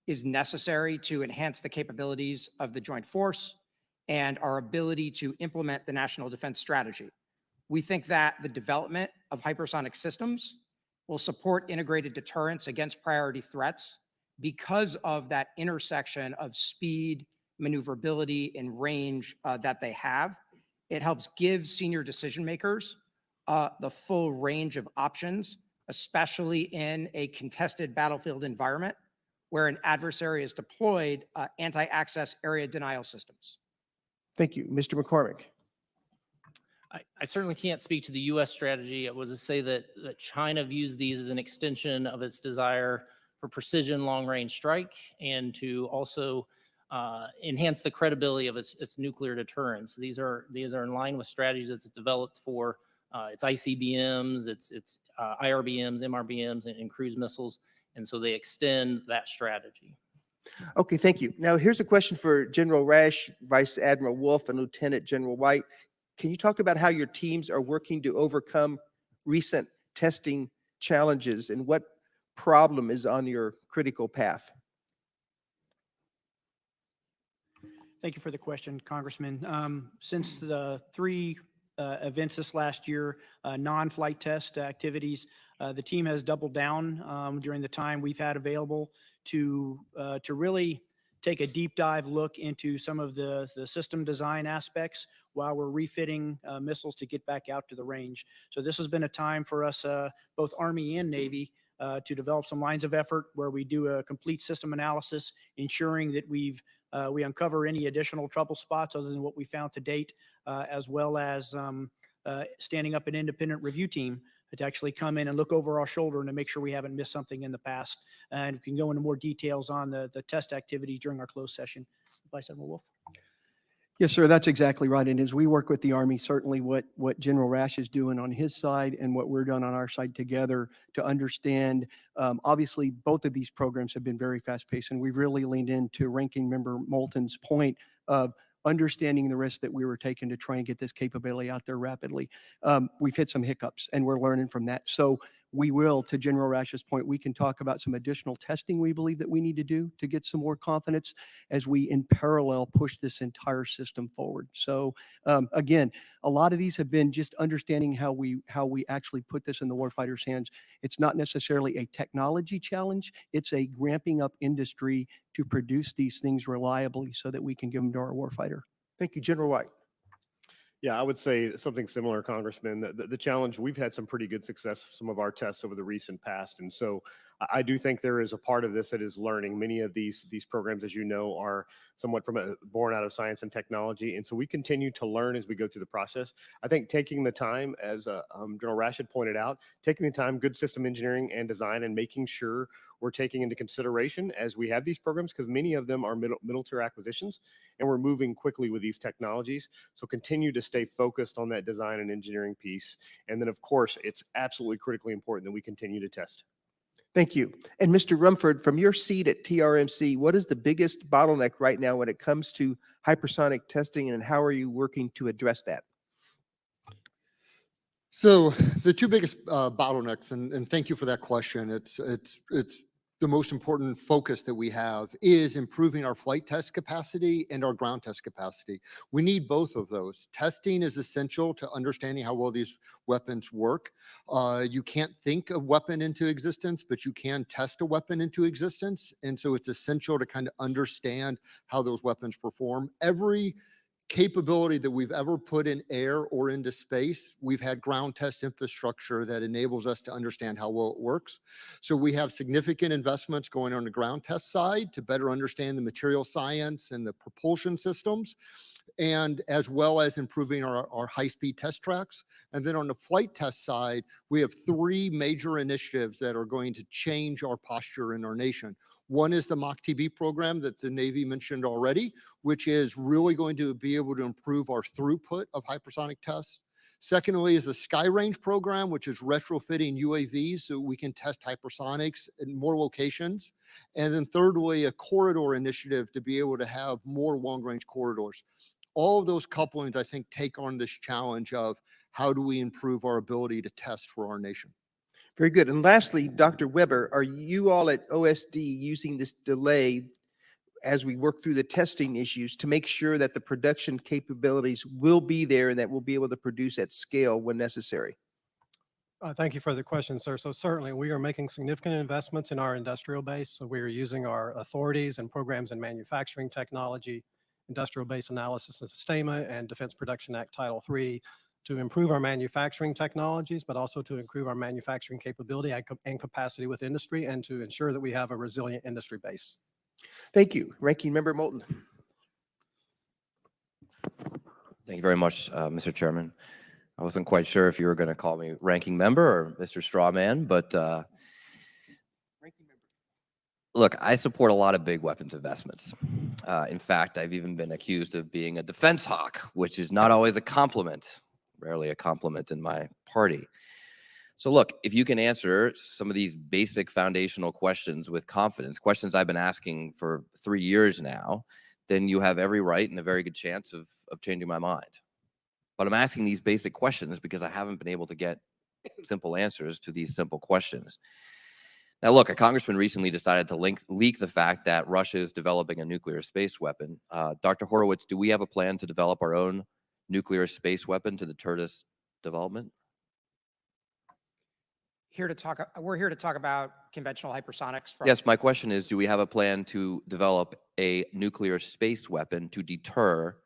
is necessary to enhance the capabilities of the Joint Force and our ability to implement the National Defense Strategy. We think that the development of hypersonic systems will support integrated deterrence against priority threats because of that intersection of speed, maneuverability, and range that they have. It helps give senior decision makers the full range of options, especially in a contested battlefield environment where an adversary has deployed anti-access area denial systems. Thank you. Mr. McCormick. I certainly can't speak to the U.S. strategy. I would just say that China views these as an extension of its desire for precision long-range strike and to also enhance the credibility of its nuclear deterrence. These are in line with strategies that's developed for its ICBMs, its IRBMs, MRBMs, and cruise missiles, and so they extend that strategy. Okay, thank you. Now, here's a question for General Rash, Vice Admiral Wolf, and Lieutenant General White. Can you talk about how your teams are working to overcome recent testing challenges and what problem is on your critical path? Thank you for the question, Congressman. Since the three events this last year, non-flight test activities, the team has doubled down during the time we've had available to really take a deep dive look into some of the system design aspects while we're refitting missiles to get back out to the range. So this has been a time for us, both Army and Navy, to develop some lines of effort where we do a complete system analysis, ensuring that we uncover any additional trouble spots other than what we found to date, as well as standing up an independent review team to actually come in and look over our shoulder and to make sure we haven't missed something in the past. And we can go into more details on the test activity during our closed session. Vice Admiral Wolf. Yes, sir, that's exactly right. And as we work with the Army, certainly what General Rash is doing on his side and what we're doing on our side together to understand, obviously, both of these programs have been very fast-paced, and we've really leaned into Ranking Member Moulton's point of understanding the risk that we were taking to try and get this capability out there rapidly. We've hit some hiccups, and we're learning from that. So we will, to General Rash's point, we can talk about some additional testing we believe that we need to do to get some more confidence as we in parallel push this entire system forward. So again, a lot of these have been just understanding how we actually put this in the warfighter's hands. It's not necessarily a technology challenge. It's a ramping up industry to produce these things reliably so that we can give them to our warfighter. Thank you, General White. Yeah, I would say something similar, Congressman. The challenge, we've had some pretty good success with some of our tests over the recent past. And so I do think there is a part of this that is learning. Many of these programs, as you know, are somewhat born out of science and technology. And so we continue to learn as we go through the process. I think taking the time, as General Rash had pointed out, taking the time, good system engineering and design, and making sure we're taking into consideration as we have these programs, because many of them are middle tier acquisitions, and we're moving quickly with these technologies. So continue to stay focused on that design and engineering piece. And then, of course, it's absolutely critically important that we continue to test. Thank you. And Mr. Rumford, from your seat at TRMC, what is the biggest bottleneck right now when it comes to hypersonic testing, and how are you working to address that? So the two biggest bottlenecks, and thank you for that question. It's the most important focus that we have is improving our flight test capacity and our ground test capacity. We need both of those. Testing is essential to understanding how well these weapons work. You can't think a weapon into existence, but you can test a weapon into existence. And so it's essential to kind of understand how those weapons perform. Every capability that we've ever put in air or into space, we've had ground test infrastructure that enables us to understand how well it works. So we have significant investments going on the ground test side to better understand the material science and the propulsion systems, and as well as improving our high-speed test tracks. And then on the flight test side, we have three major initiatives that are going to change our posture in our nation. One is the MACH-TB program that the Navy mentioned already, which is really going to be able to improve our throughput of hypersonic tests. Secondly is the Sky Range program, which is retrofitting UAVs so we can test hypersonics in more locations. And then thirdly, a corridor initiative to be able to have more long-range corridors. All of those couplings, I think, take on this challenge of how do we improve our ability to test for our nation. Very good. And lastly, Dr. Weber, are you all at OSD using this delay as we work through the testing issues to make sure that the production capabilities will be there and that we'll be able to produce at scale when necessary? Thank you for the question, sir. So certainly we are making significant investments in our industrial base. So we are using our authorities and programs in manufacturing technology, industrial base analysis and sustainment, and Defense Production Act Title III to improve our manufacturing technologies, but also to improve our manufacturing capability and capacity with industry, and to ensure that we have a resilient industry base. Thank you. Ranking Member Moulton. Thank you very much, Mr. Chairman. I wasn't quite sure if you were going to call me ranking member or Mr. Strawman, but look, I support a lot of big weapons investments. In fact, I've even been accused of being a defense hawk, which is not always a compliment, rarely a compliment in my party. So look, if you can answer some of these basic foundational questions with confidence, questions I've been asking for 3 years now, then you have every right and a very good chance of changing my mind. But I'm asking these basic questions because I haven't been able to get simple answers to these simple questions. Now, look, a congressman recently decided to leak the fact that Russia is developing a nuclear space weapon. Dr. Horowitz, do we have a plan to develop our own nuclear space weapon to deter this development? We're here to talk about conventional hypersonics. Yes, my question is, do we have a plan to develop a nuclear space weapon to deter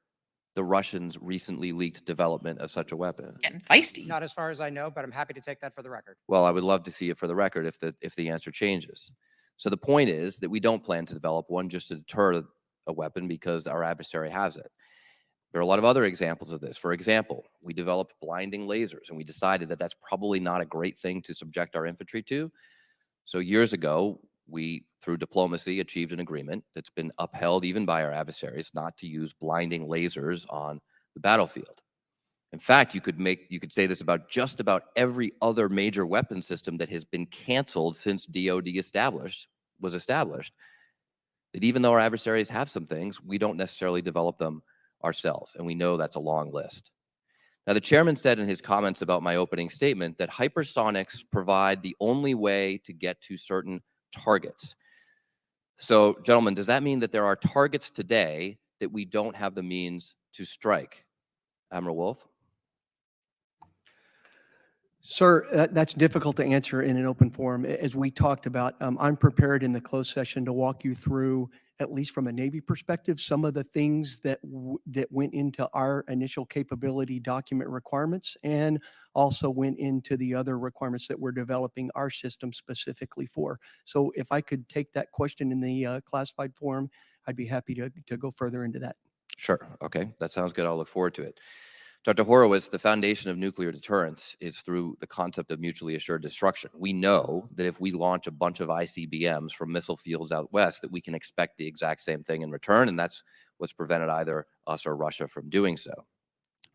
the Russians' recently leaked development of such a weapon? Getting feisty. Not as far as I know, but I'm happy to take that for the record. Well, I would love to see it for the record if the answer changes. So the point is that we don't plan to develop one just to deter a weapon because our adversary has it. There are a lot of other examples of this. For example, we developed blinding lasers, and we decided that that's probably not a great thing to subject our infantry to. So years ago, we, through diplomacy, achieved an agreement that's been upheld even by our adversaries not to use blinding lasers on the battlefield. In fact, you could say this about just about every other major weapon system that has been canceled since DoD was established, that even though our adversaries have some things, we don't necessarily develop them ourselves, and we know that's a long list. Now, the chairman said in his comments about my opening statement that hypersonics provide the only way to get to certain targets. So, gentlemen, does that mean that there are targets today that we don't have the means to strike? Admiral Wolf? Sir, that's difficult to answer in an open forum. As we talked about, I'm prepared in the closed session to walk you through, at least from a Navy perspective, some of the things that went into our initial capability document requirements, and also went into the other requirements that we're developing our system specifically for. So if I could take that question in the classified form, I'd be happy to go further into that. Sure. Okay. That sounds good. I'll look forward to it. Dr. Horowitz, the foundation of nuclear deterrence is through the concept of mutually assured destruction. We know that if we launch a bunch of ICBMs from missile fields out west, that we can expect the exact same thing in return, and that's what's prevented either us or Russia from doing so.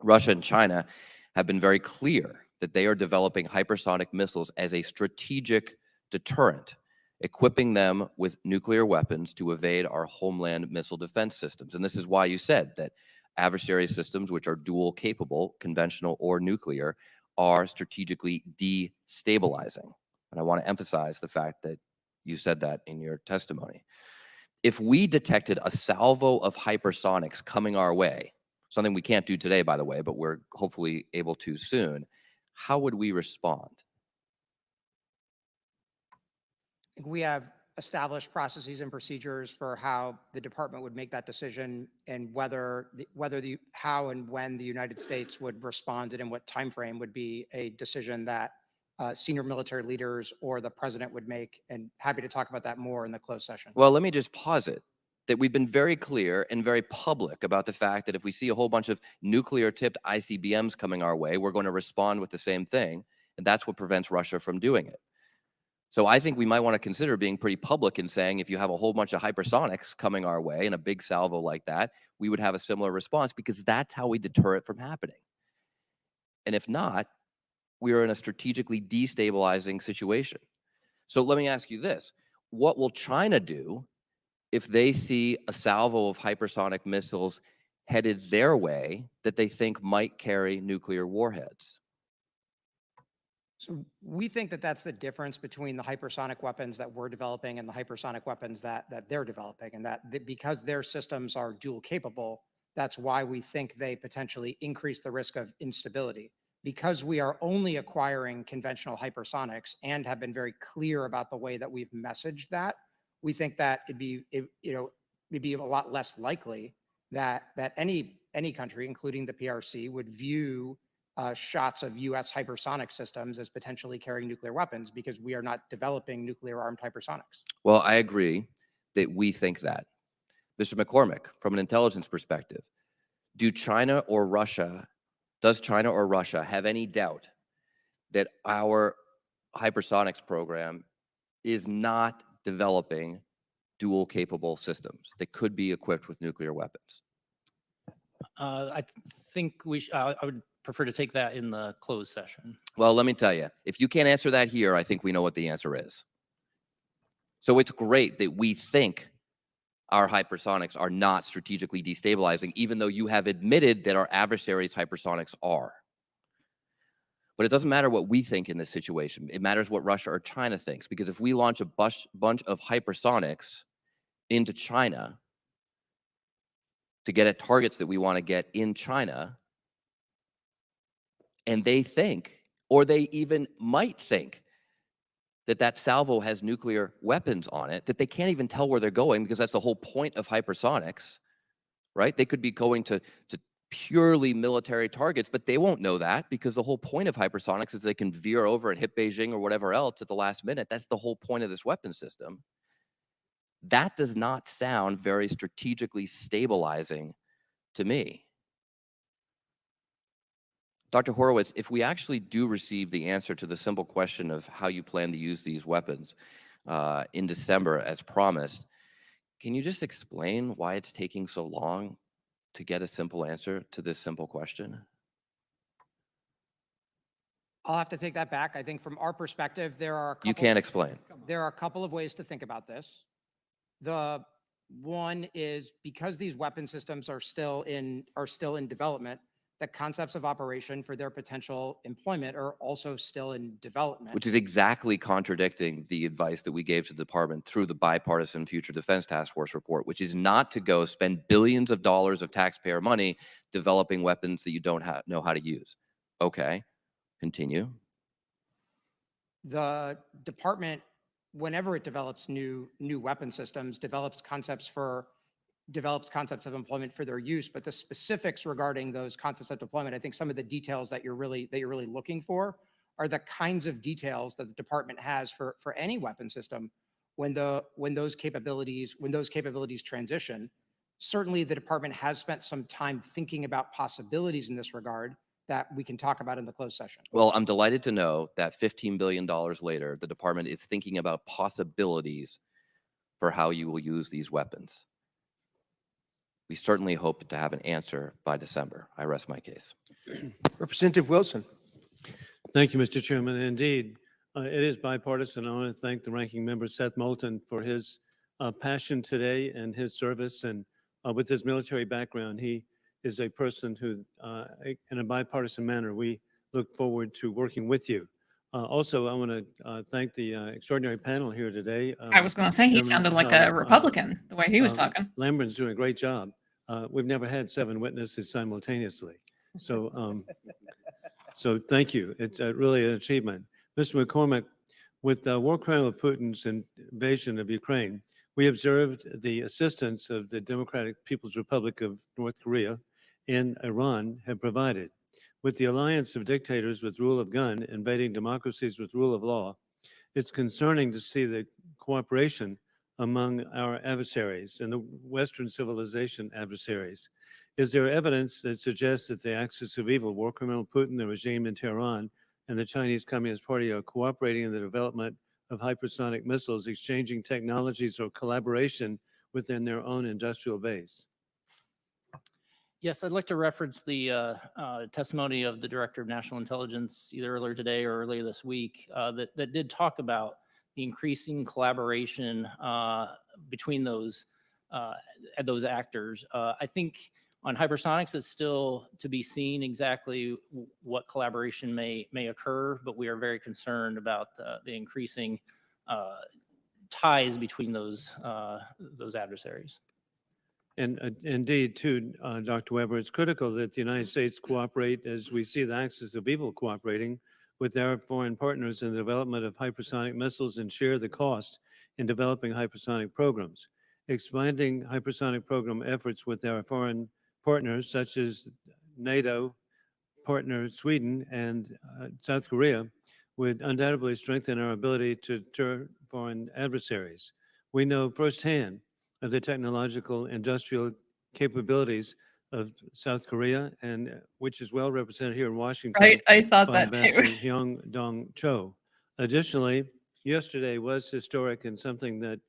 Russia and China have been very clear that they are developing hypersonic missiles as a strategic deterrent. equipping them with nuclear weapons to evade our homeland missile defense systems. And this is why you said that adversary systems, which are dual capable, conventional or nuclear, are strategically destabilizing. And I want to emphasize the fact that you said that in your testimony. If we detected a salvo of hypersonics coming our way, something we can't do today, by the way, but we're hopefully able to soon, how would we respond? We have established processes and procedures for how the department would make that decision and how and when the United States would respond and in what timeframe would be a decision that senior military leaders or the president would make. And happy to talk about that more in the closed session. Well, let me just posit that we've been very clear and very public about the fact that if we see a whole bunch of nuclear-tipped ICBMs coming our way, we're going to respond with the same thing, and that's what prevents Russia from doing it. So I think we might want to consider being pretty public in saying if you have a whole bunch of hypersonics coming our way in a big salvo like that, we would have a similar response because that's how we deter it from happening. And if not, we are in a strategically destabilizing situation. So let me ask you this. What will China do if they see a salvo of hypersonic missiles headed their way that they think might carry nuclear warheads? So we think that that's the difference between the hypersonic weapons that we're developing and the hypersonic weapons that they're developing, and because their systems are dual capable, that's why we think they potentially increase the risk of instability. Because we are only acquiring conventional hypersonics and have been very clear about the way that we've messaged that, we think that it'd be a lot less likely that any country, including the PRC, would view shots of U.S. hypersonic systems as potentially carrying nuclear weapons because we are not developing nuclear-armed hypersonics. Well, I agree that we think that. Mr. McCormick, from an intelligence perspective, does China or Russia have any doubt that our hypersonics program is not developing dual-capable systems that could be equipped with nuclear weapons? I think I would prefer to take that in the closed session. Well, let me tell you, if you can't answer that here, I think we know what the answer is. So it's great that we think our hypersonics are not strategically destabilizing, even though you have admitted that our adversaries' hypersonics are. But it doesn't matter what we think in this situation. It matters what Russia or China thinks, because if we launch a bunch of hypersonics into China to get at targets that we want to get in China, and they think, or they even might think, that salvo has nuclear weapons on it, that they can't even tell where they're going, because that's the whole point of hypersonics, right? They could be going to purely military targets, but they won't know that, because the whole point of hypersonics is they can veer over and hit Beijing or whatever else at the last minute. That's the whole point of this weapon system. That does not sound very strategically stabilizing to me. Dr. Horowitz, if we actually do receive the answer to the simple question of how you plan to use these weapons in December as promised, can you just explain why it's taking so long to get a simple answer to this simple question? I'll have to take that back. I think from our perspective, there are You can't explain. There are a couple of ways to think about this. The one is because these weapon systems are still in development, the concepts of operation for their potential employment are also still in development. Which is exactly contradicting the advice that we gave to the department through the bipartisan Future Defense Task Force report, which is not to go spend billions of dollars of taxpayer money developing weapons that you don't know how to use. Okay, continue. The department, whenever it develops new weapon systems, develops concepts of employment for their use, but the specifics regarding those concepts of deployment, I think some of the details that you're really looking for are the kinds of details that the department has for any weapon system when those capabilities transition. Certainly the department has spent some time thinking about possibilities in this regard that we can talk about in the closed session. Well, I'm delighted to know that $15 billion later, the department is thinking about possibilities for how you will use these weapons. We certainly hope to have an answer by December. I rest my case. Representative Wilson. Thank you, Mr. Chairman. Indeed, It is bipartisan. I want to thank the ranking member, Seth Moulton, for his passion today and his service. And with his military background, he is a person who, in a bipartisan manner, we look forward to working with you. Also, I want to thank the extraordinary panel here today. I was going to say he Chairman sounded like Hurley, a Republican the way he was talking. Lambert's doing a great job. We've never had 7 witnesses simultaneously. So, so thank you. It's really an achievement. Mr. McCormick, with the war crime of Putin's invasion of Ukraine, we observed the assistance of the Democratic People's Republic of North Korea and Iran have provided. With the alliance of dictators with rule of gun invading democracies with rule of law, it's concerning to see the cooperation among our adversaries and the Western civilization adversaries. Is there evidence that suggests that the axis of evil, war criminal Putin, the regime in Tehran, and the Chinese Communist Party are cooperating in the development of hypersonic missiles, exchanging technologies or collaboration within their own industrial base? Yes, I'd like to reference the testimony of the Director of National Intelligence either earlier today or earlier this week that did talk about the increasing collaboration between those actors. I think on hypersonics, it's still to be seen exactly what collaboration may occur, but we are very concerned about the increasing ties between those adversaries. And indeed, too, Dr. Weber, it's critical that the United States cooperate as we see the axis of evil cooperating with their foreign partners in the development of hypersonic missiles and share the cost in developing hypersonic programs. Expanding hypersonic program efforts with our foreign partners, such as NATO partner Sweden and South Korea, would undoubtedly strengthen our ability to deter foreign adversaries. We know firsthand of the technological industrial capabilities of South Korea, and which is well represented here in Washington. Right, I thought by that too. Ambassador Hyung Dong Cho. Additionally, yesterday was historic and something that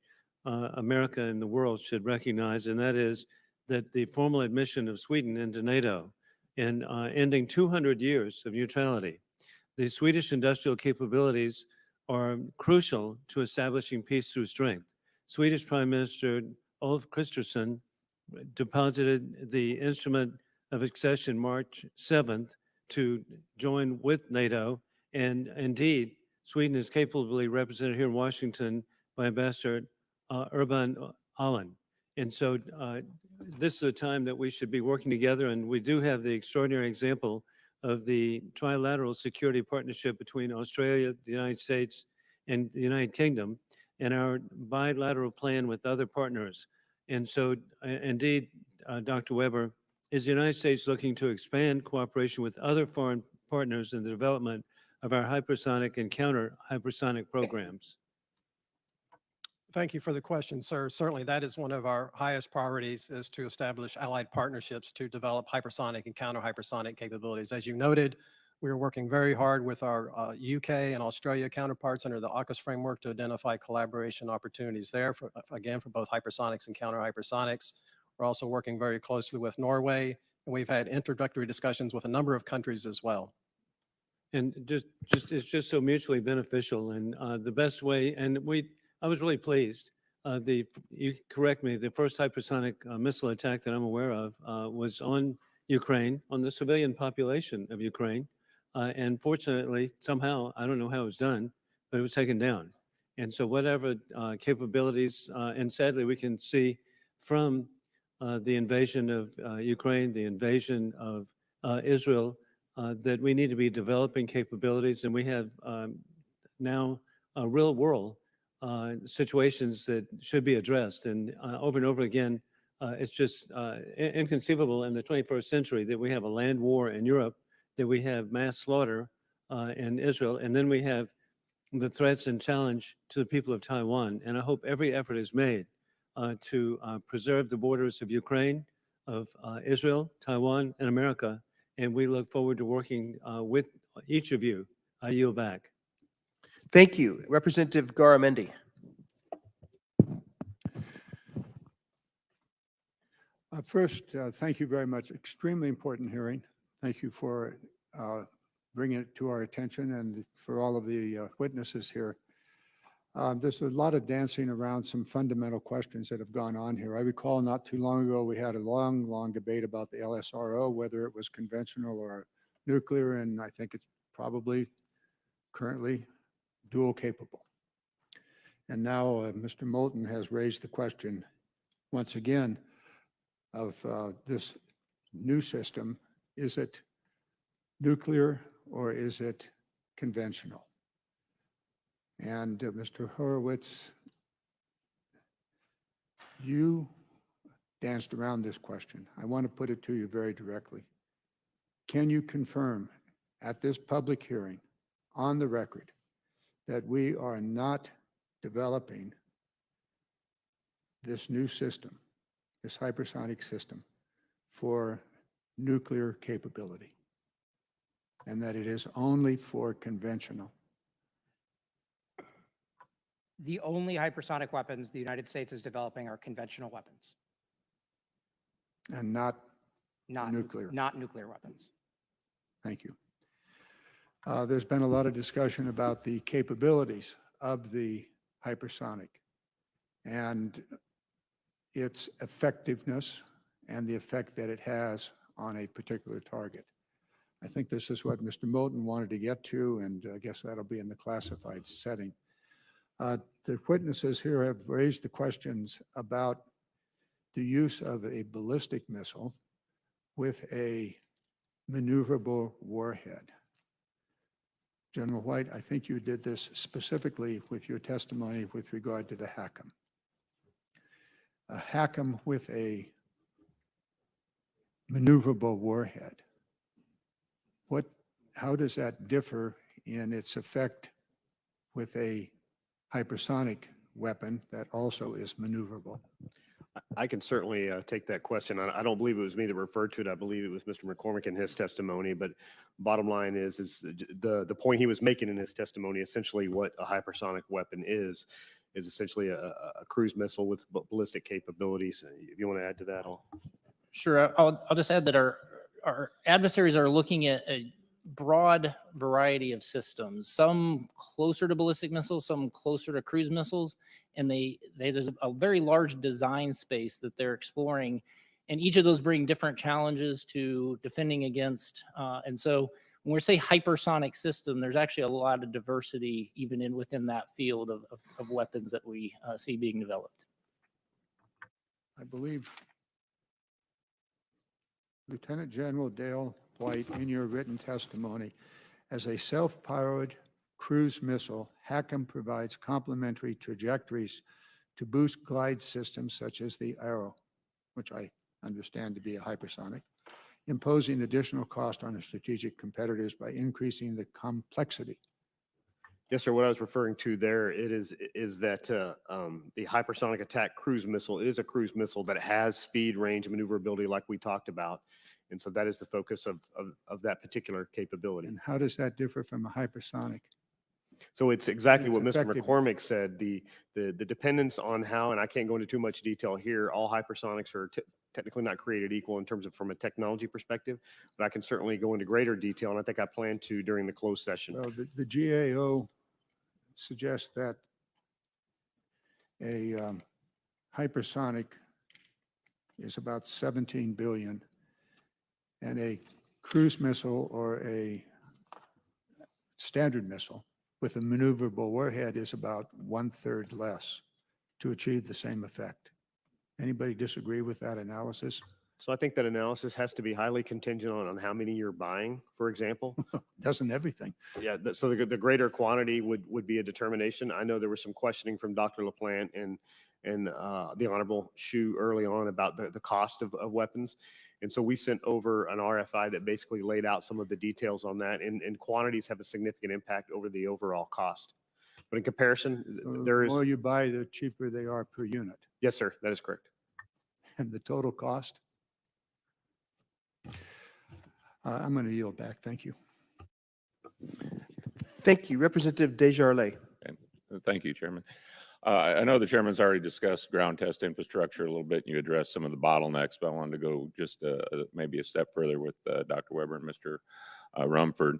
America and the world should recognize, and that is that the formal admission of Sweden into NATO and ending 200 years of neutrality. The Swedish industrial capabilities are crucial to establishing peace through strength. Swedish Prime Minister Ulf Kristersson deposited the instrument of accession March 7th to join with NATO. And indeed, Sweden is capably represented here in Washington by Ambassador Urban Allen. And so this is a time that we should be working together. And we do have the extraordinary example of the trilateral security partnership between Australia, the United States, and the United Kingdom, and our bilateral plan with other partners. And so, indeed, Dr. Weber, is the United States looking to expand cooperation with other foreign partners in the development of our hypersonic and counter hypersonic programs? Thank you for the question, sir. Certainly, that is one of our highest priorities, is to establish allied partnerships to develop hypersonic and counter hypersonic capabilities. As you noted, we are working very hard with our UK and Australia counterparts under the AUKUS framework to identify collaboration opportunities there, for, again, for both hypersonics and counter hypersonics. We're also working very closely with Norway, and we've had introductory discussions with a number of countries as well. And it's just so mutually beneficial. And the best way, and I was really pleased. You correct me, the first hypersonic missile attack that I'm aware of was on Ukraine, on the civilian population of Ukraine. And fortunately, somehow, I don't know how it was done, but it was taken down. And so whatever capabilities, and sadly, we can see from the invasion of Ukraine, the invasion of Israel, that we need to be developing capabilities. And we have now real world situations that should be addressed. And over and over again, it's just inconceivable in the 21st century that we have a land war in Europe, that we have mass slaughter in Israel, and then we have the threats and challenge to the people of Taiwan. And I hope every effort is made to preserve the borders of Ukraine, of Israel, Taiwan, and America. And we look forward to working with each of you. I yield back. Thank you. Representative Garamendi. First, thank you very much. Extremely important hearing. Thank you for bringing it to our attention and for all of the witnesses here. There's a lot of dancing around some fundamental questions that have gone on here. I recall not too long ago, we had a long debate about the LSRO, whether it was conventional or nuclear, and I think it's probably currently dual capable. And now Mr. Moulton has raised the question once again of this new system. Is it nuclear or is it conventional? And Mr. Horowitz, you danced around this question. I want to put it to you very directly. Can you confirm at this public hearing on the record that we are not developing this new system, this hypersonic system, for nuclear capability, and that it is only for conventional? The only hypersonic weapons the United States is developing are conventional weapons, And not not nuclear? not nuclear weapons. Thank you. There's been a lot of discussion about the capabilities of the hypersonic and its effectiveness and the effect that it has on a particular target. I think this is what Mr. Moulton wanted to get to, and I guess that'll be in the classified setting. The witnesses here have raised the questions about the use of a ballistic missile with a maneuverable warhead. General White, I think you did this specifically with your testimony with regard to the HACM. A HACM with a maneuverable warhead. How does that differ in its effect with a hypersonic weapon that also is maneuverable? I can certainly take that question. I don't believe it was me that referred to it. I believe it was Mr. McCormick in his testimony. But bottom line is the point he was making in his testimony, essentially what a hypersonic weapon is essentially a cruise missile with ballistic capabilities. If you want to add to that, Sure. I'll just add that our adversaries are looking at a broad variety of systems, some closer to ballistic missiles, some closer to cruise missiles, and there's a very large design space that they're exploring, and each of those bring different challenges to defending against. And so when we say hypersonic system, there's actually a lot of diversity even within that field of weapons that we see being developed. I believe Lieutenant General Dale White, in your written testimony, as a self-powered cruise missile, HACM provides complementary trajectories to boost glide systems such as the Arrow, which I understand to be a hypersonic, imposing additional cost on the strategic competitors by increasing the complexity. yes, sir. What I was referring to there is that the hypersonic attack cruise missile is a cruise missile that has speed, range, and maneuverability, like we talked about. And so that is the focus of that particular capability. And how does that differ from a hypersonic? So it's exactly Its what Mr. effectiveness. McCormick said. The dependence on how, and I can't go into too much detail here, all hypersonics are technically not created equal in terms of from a technology perspective, but I can certainly go into greater detail, and I think I plan to during the closed session. Well, the GAO suggests that a hypersonic is about 17 billion, and a cruise missile or a standard missile with a maneuverable warhead is about 1/3 less to achieve the same effect. Anybody disagree with that analysis? So I think that analysis has to be highly contingent on how many you're buying, for example. Doesn't everything? Yeah, so the greater quantity would be a determination. I know there was some questioning from Dr. LaPlante and the Honorable Shu early on about the cost of weapons. And so we sent over an RFI that basically laid out some of the details on that, and quantities have a significant impact over the overall cost. But in comparison, So there the is, more you buy, the cheaper they are per unit. yes, sir, that is correct. And the total cost? I'm going to yield back. Thank you. Thank you. Representative Desjardins. Thank you, Chairman. I know the chairman's already discussed ground test infrastructure a little bit, and you addressed some of the bottlenecks, but I wanted to go just maybe a step further with Dr. Weber and Mr. Rumford.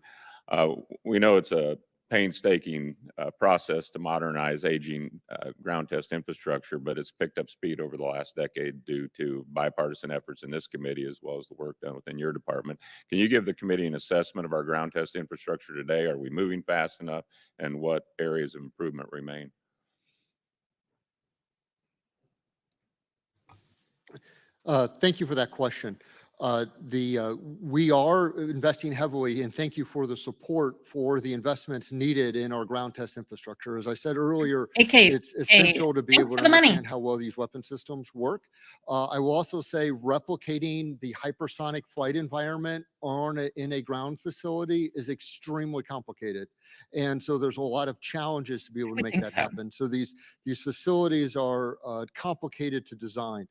We know it's a painstaking process to modernize aging ground test infrastructure, but it's picked up speed over the last decade due to bipartisan efforts in this committee as well as the work done within your department. Can you give the committee an assessment of our ground test infrastructure today? Are we moving fast enough, and what areas of improvement remain? Thank you for that question. We are investing heavily, and thank you for the support for the investments needed in our ground test infrastructure. As I said earlier, Hey, Kate. it's essential to be thanks able for to the money. understand how well these weapon systems work. I will also say replicating the hypersonic flight environment in a ground facility is extremely complicated. And so there's a lot of challenges to be able to would make think that so. happen. So these facilities are complicated to design.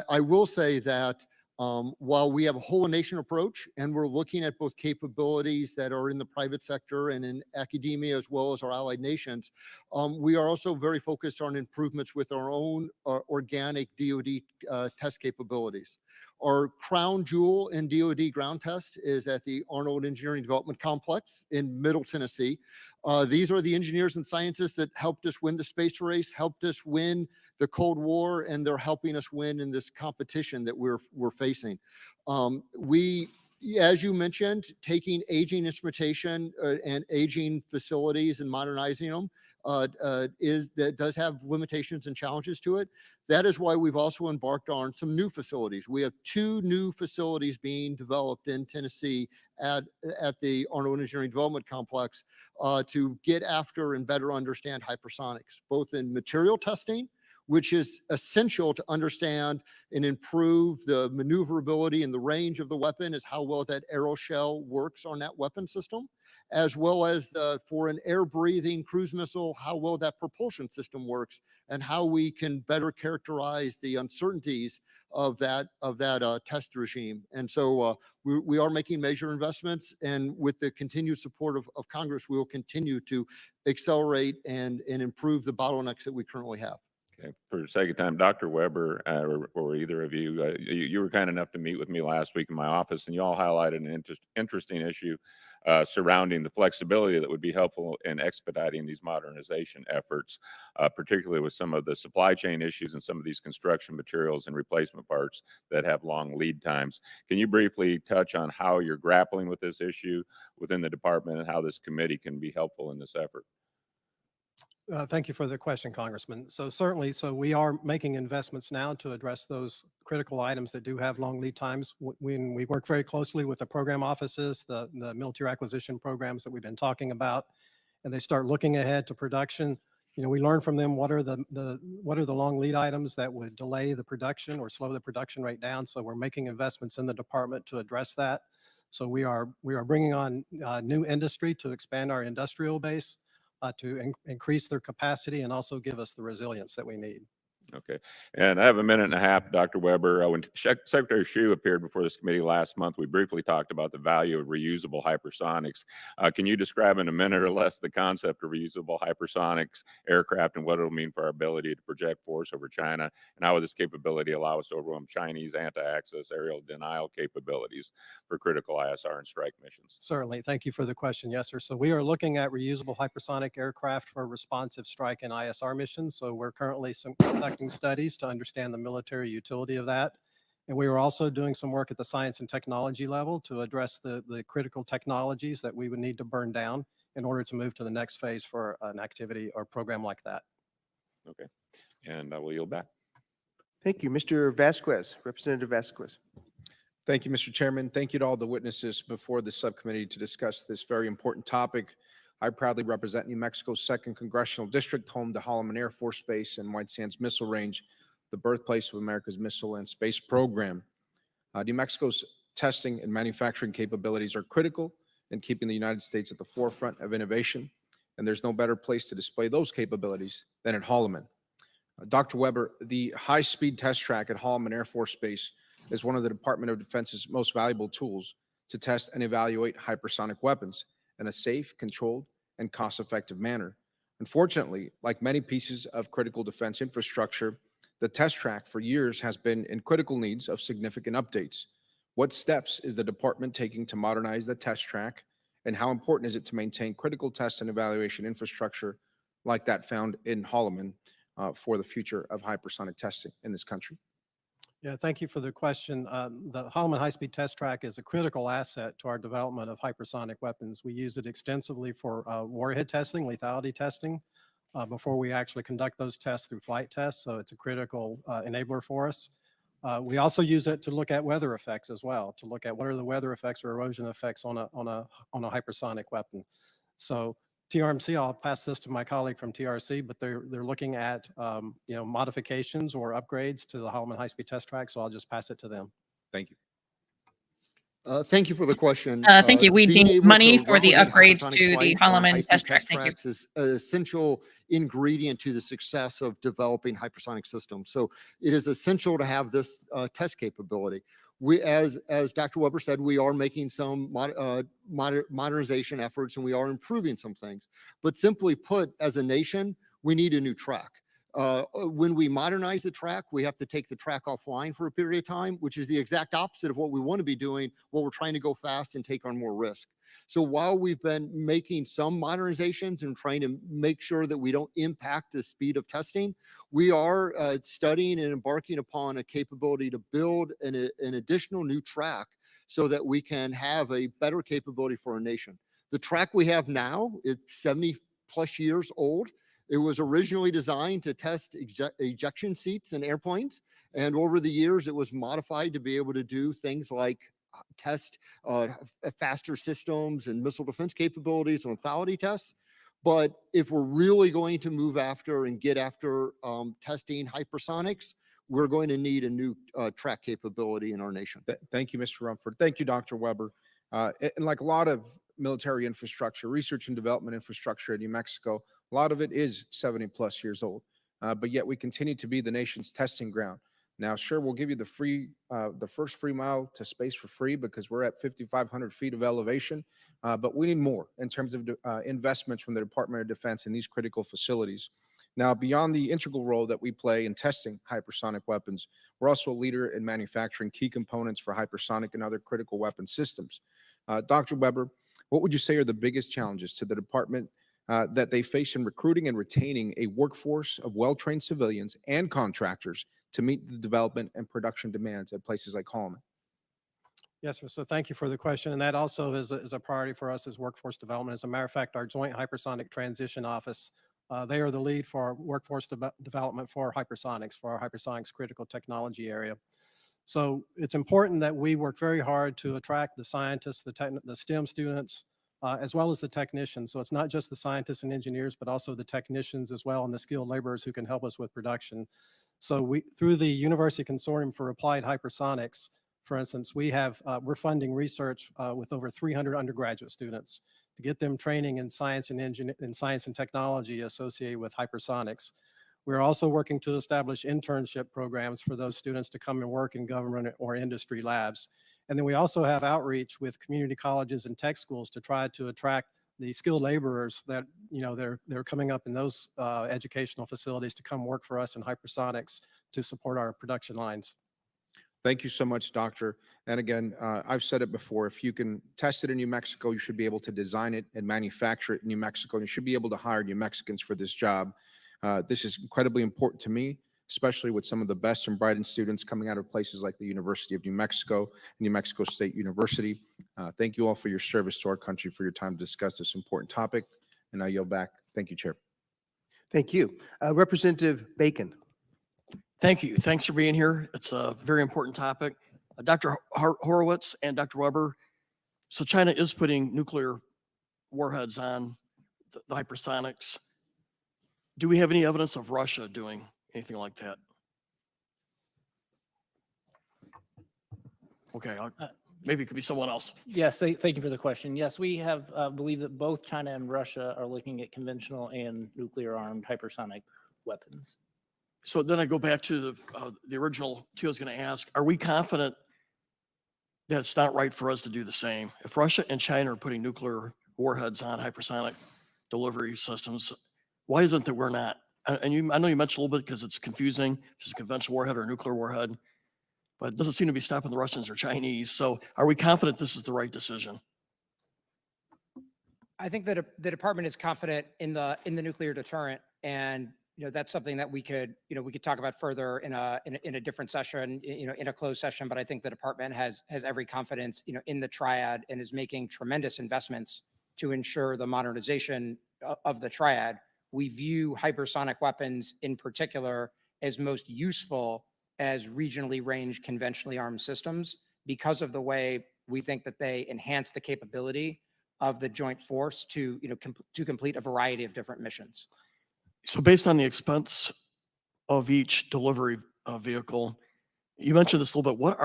I will say that while we have a whole nation approach and we're looking at both capabilities that are in the private sector and in academia as well as our allied nations, we are also very focused on improvements with our own organic DoD test capabilities. Our crown jewel in DoD ground test is at the Arnold Engineering Development Complex in Middle Tennessee. These are the engineers and scientists that helped us win the space race, helped us win the Cold War, and they're helping us win in this competition that we're facing. As you mentioned, taking aging instrumentation and aging facilities and modernizing them does have limitations and challenges to it. That is why we've also embarked on some new facilities. We have 2 new facilities being developed in Tennessee at the Arnold Engineering Development Complex to get after and better understand hypersonics, both in material testing, which is essential to understand and improve the maneuverability and the range of the weapon, is how well that aeroshell works on that weapon system, as well as for an air-breathing cruise missile, how well that propulsion system works and how we can better characterize the uncertainties of that test regime. And so we are making major investments, and with the continued support of Congress, we will continue to accelerate and improve the bottlenecks that we currently have. Okay, for the sake of time, Dr. Weber, or either of you, you were kind enough to meet with me last week in my office, and you all highlighted an interesting issue surrounding the flexibility that would be helpful in expediting these modernization efforts, particularly with some of the supply chain issues and some of these construction materials and replacement parts that have long lead times. Can you briefly touch on how you're grappling with this issue within the department and how this committee can be helpful in this effort? Thank you for the question, Congressman. So certainly, we are making investments now to address those critical items that do have long lead times. When we work very closely with the program offices, the military acquisition programs that we've been talking about, and they start looking ahead to production. We learn from them what are the long lead items that would delay the production or slow the production rate down. So we're making investments in the department to address that. So we are bringing on new industry to expand our industrial base, to increase their capacity and also give us the resilience that we need. Okay. And I have a minute and a half, Dr. Weber. When Secretary Hsu appeared before this committee last month, we briefly talked about the value of reusable hypersonics. Can you describe in a minute or less the concept of reusable hypersonics aircraft and what it'll mean for our ability to project force over China, and how will this capability allow us to overwhelm Chinese anti-access aerial denial capabilities for critical ISR and strike missions? Certainly. Thank you for the question. Yes, sir. So we are looking at reusable hypersonic aircraft for responsive strike and ISR missions. So we're currently conducting studies to understand the military utility of that. And we are also doing some work at the science and technology level to address the critical technologies that we would need to burn down in order to move to the next phase for an activity or program like that. Okay. And I will yield back. Thank you. Mr. Vasquez, Representative Vasquez. Thank you, Mr. Chairman. Thank you to all the witnesses before the subcommittee to discuss this very important topic. I proudly represent New Mexico's 2nd Congressional District, home to Holloman Air Force Base and White Sands Missile Range, the birthplace of America's missile and space program. New Mexico's testing and manufacturing capabilities are critical in keeping the United States at the forefront of innovation, and there's no better place to display those capabilities than at Holloman. Dr. Weber, the high-speed test track at Holloman Air Force Base is one of the Department of Defense's most valuable tools to test and evaluate hypersonic weapons in a safe, controlled, and cost-effective manner. Unfortunately, like many pieces of critical defense infrastructure, the test track for years has been in critical needs of significant updates. What steps is the department taking to modernize the test track, And how important is it to maintain critical test and evaluation infrastructure like that found in Holloman for the future of hypersonic testing in this country? Yeah, thank you for the question. The Holloman High-Speed Test Track is a critical asset to our development of hypersonic weapons. We use it extensively for warhead testing, lethality testing, before we actually conduct those tests through flight tests. So it's a critical enabler for us. We also use it to look at weather effects as well, to look at what are the weather effects or erosion effects on a hypersonic weapon. So TRMC, I'll pass this to my colleague from TRC, but they're looking at modifications or upgrades to the Holloman High-Speed Test Track. So I'll just pass it to them. Thank you. Thank you for the question. Thank you. We Being need able money to for the replicate upgrades hypersonic to the flight on Holloman high-speed test track. Thank you. tracks is an essential ingredient to the success of developing hypersonic systems. So it is essential to have this test capability. We, as Dr. Weber said, we are making some modernization efforts and we are improving some things. But simply put, as a nation, we need a new track. When we modernize the track, we have to take the track offline for a period of time, which is the exact opposite of what we want to be doing while we're trying to go fast and take on more risk. So while we've been making some modernizations and trying to make sure that we don't impact the speed of testing, we are studying and embarking upon a capability to build an additional new track so that we can have a better capability for our nation. The track we have now is 70 plus years old. It was originally designed to test ejection seats in airplanes. And over the years, it was modified to be able to do things like test faster systems and missile defense capabilities and lethality tests. But if we're really going to move after and get after testing hypersonics, we're going to need a new track capability in our nation. Thank you, Mr. Rumford. Thank you, Dr. Weber. And like a lot of military infrastructure, research and development infrastructure in New Mexico, a lot of it is 70 plus years old, but yet we continue to be the nation's testing ground. Now, sure, we'll give you the first free mile to space for free because we're at 5,500 feet of elevation, but we need more in terms of investments from the Department of Defense in these critical facilities. Now, beyond the integral role that we play in testing hypersonic weapons, we're also a leader in manufacturing key components for hypersonic and other critical weapon systems. Dr. Weber, what would you say are the biggest challenges to the department that they face in recruiting and retaining a workforce of well-trained civilians and contractors to meet the development and production demands at places like Holloman? Yes, sir. So thank you for the question. And that also is a priority for us as workforce development. As a matter of fact, our Joint Hypersonic Transition Office, they are the lead for our workforce development for hypersonics, for our hypersonics critical technology area. So it's important that we work very hard to attract the scientists, the STEM students, as well as the technicians. So it's not just the scientists and engineers, but also the technicians as well and the skilled laborers who can help us with production. So through the University Consortium for Applied Hypersonics, for instance, we're funding research with over 300 undergraduate students to get them training in science and technology associated with hypersonics. We're also working to establish internship programs for those students to come and work in government or industry labs. And then we also have outreach with community colleges and tech schools to try to attract the skilled laborers that, they're coming up in those educational facilities to come work for us in hypersonics to support our production lines. Thank you so much, Doctor. And again, I've said it before, if you can test it in New Mexico, you should be able to design it and manufacture it in New Mexico. And you should be able to hire New Mexicans for this job. This is incredibly important to me, especially with some of the best and brightest students coming out of places like the University of New Mexico, New Mexico State University. Thank you all for your service to our country, for your time to discuss this important topic. And I yield back. Thank you, Chair. Thank you. Representative Bacon. Thank you. Thanks for being here. It's a very important topic. Dr. Horowitz and Dr. Weber, so China is putting nuclear warheads on the hypersonics. Do we have any evidence of Russia doing anything like that? Okay, maybe it could be someone else. Yes, thank you for the question. Yes, we have believe that both China and Russia are looking at conventional and nuclear armed hypersonic weapons. So then I go back to the original two I was going to ask, are we confident that it's not right for us to do the same? If Russia and China are putting nuclear warheads on hypersonic delivery systems, why isn't that we're not? And I know you mentioned a little bit because it's confusing, if it's a conventional warhead or a nuclear warhead, but it doesn't seem to be stopping the Russians or Chinese. So are we confident this is the right decision? I think that the department is confident in the nuclear deterrent, and that's something that we could talk about further in a different session, in a closed session. But I think the department has every confidence in the triad and is making tremendous investments to ensure the modernization of the triad. We view hypersonic weapons in particular as most useful as regionally ranged conventionally armed systems because of the way we think that they enhance the capability of the joint force to to complete a variety of different missions. So based on the expense of each delivery vehicle, you mentioned this a little bit. What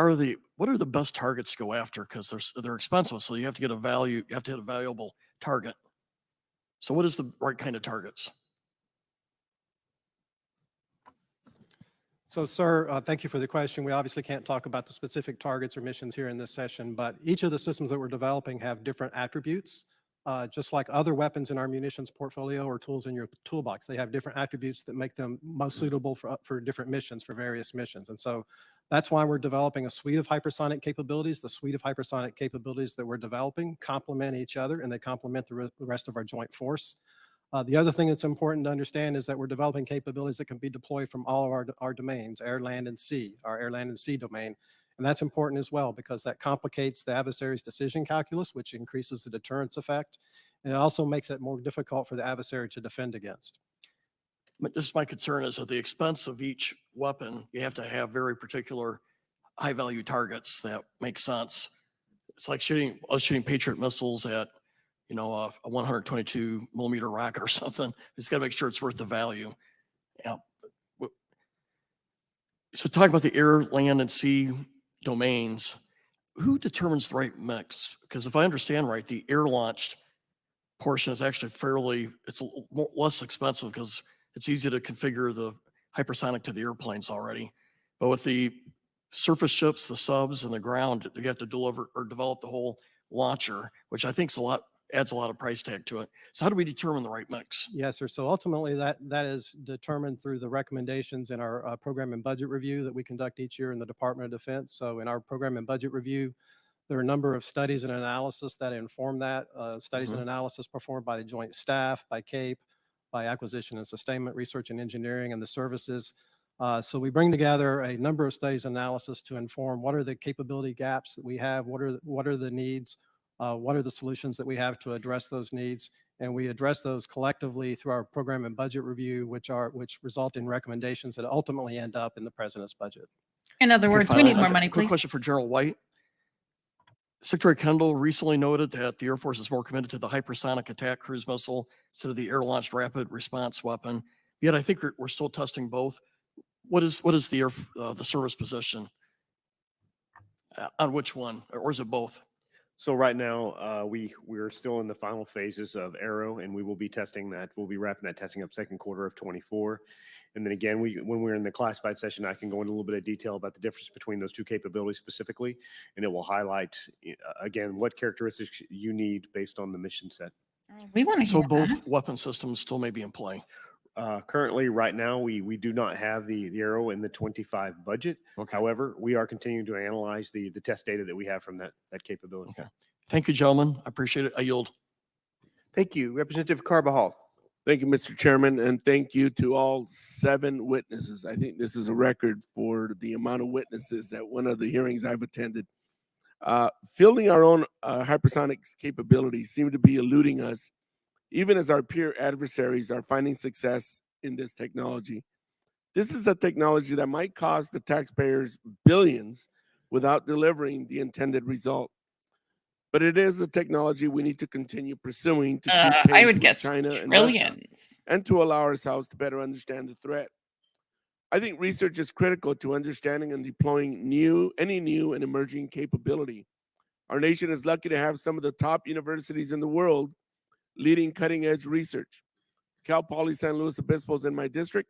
are the best targets to go after? Because they're expensive, so you have to get you have to hit a valuable target. So what is the right kind of targets? So, sir, thank you for the question. We obviously can't talk about the specific targets or missions here in this session, but each of the systems that we're developing have different attributes. Just like other weapons in our munitions portfolio or tools in your toolbox, they have different attributes that make them most suitable for different missions, for various missions. And so that's why we're developing a suite of hypersonic capabilities. The suite of hypersonic capabilities that we're developing complement each other, and they complement the rest of our joint force. The other thing that's important to understand is that we're developing capabilities that can be deployed from all of our domains, air, land, and sea, our air, land, and sea domain. And that's important as well because that complicates the adversary's decision calculus, which increases the deterrence effect. And it also makes it more difficult for the adversary to defend against. But just my concern is at the expense of each weapon, you have to have very particular high value targets that make sense. It's like us shooting Patriot missiles at a 122 millimeter rocket or something. Just got to make sure it's worth the value. Yeah. So talk about the air, land, and sea domains. Who determines the right mix? Because if I understand right, the air launched portion is actually it's less expensive because it's easy to configure the hypersonic to the airplanes already. But with the surface ships, the subs, and the ground, you have to deliver or develop the whole launcher, which I think adds a lot of price tag to it. So how do we determine the right mix? Yes, sir. So ultimately that is determined through the recommendations in our program and budget review that we conduct each year in the Department of Defense. So in our program and budget review, there are a number of studies and analysis that inform that. Studies and analysis performed by the Joint Staff, by CAPE, by Acquisition and Sustainment, Research and Engineering, and the services. So we bring together a number of studies and analysis to inform what are the capability gaps that we have, what are the needs, what are the solutions that we have to address those needs, and we address those collectively through our program and budget review, which result in recommendations that ultimately end up in the president's budget. In other words, we need more money, Quick please. question for General White. Secretary Kendall recently noted that the Air Force is more committed to the hypersonic attack cruise missile instead of the air-launched rapid response weapon. Yet I think we're still testing both. What is the service position on which one, or is it both? So right now, we're still in the final phases of Arrow, and we will be testing that. We'll be wrapping that testing up second quarter of 24. And then again, when we're in the classified session, I can go into a little bit of detail about the difference between those two capabilities specifically, and it will highlight, again, what characteristics you need based on the mission set. We want to hear So both that. weapon systems still may be in play. Currently, right now, we do not have the Arrow in the 25 budget. Okay. However, we are continuing to analyze the test data that we have from that capability. Okay. Thank you, gentlemen. I appreciate it. I yield. Thank you. Representative Carbajal. Thank you, Mr. Chairman, and thank you to all 7 witnesses. I think this is a record for the amount of witnesses at one of the hearings I've attended. Fielding our own hypersonics capabilities seem to be eluding us, even as our peer adversaries are finding success in this technology. This is a technology that might cost the taxpayers billions without delivering the intended result. But it is a technology we need to continue pursuing to keep pace I would with guess China and Russia, trillions. and to allow ourselves to better understand the threat. I think research is critical to understanding and deploying any new and emerging capability. Our nation is lucky to have some of the top universities in the world leading cutting-edge research. Cal Poly San Luis Obispo is in my district,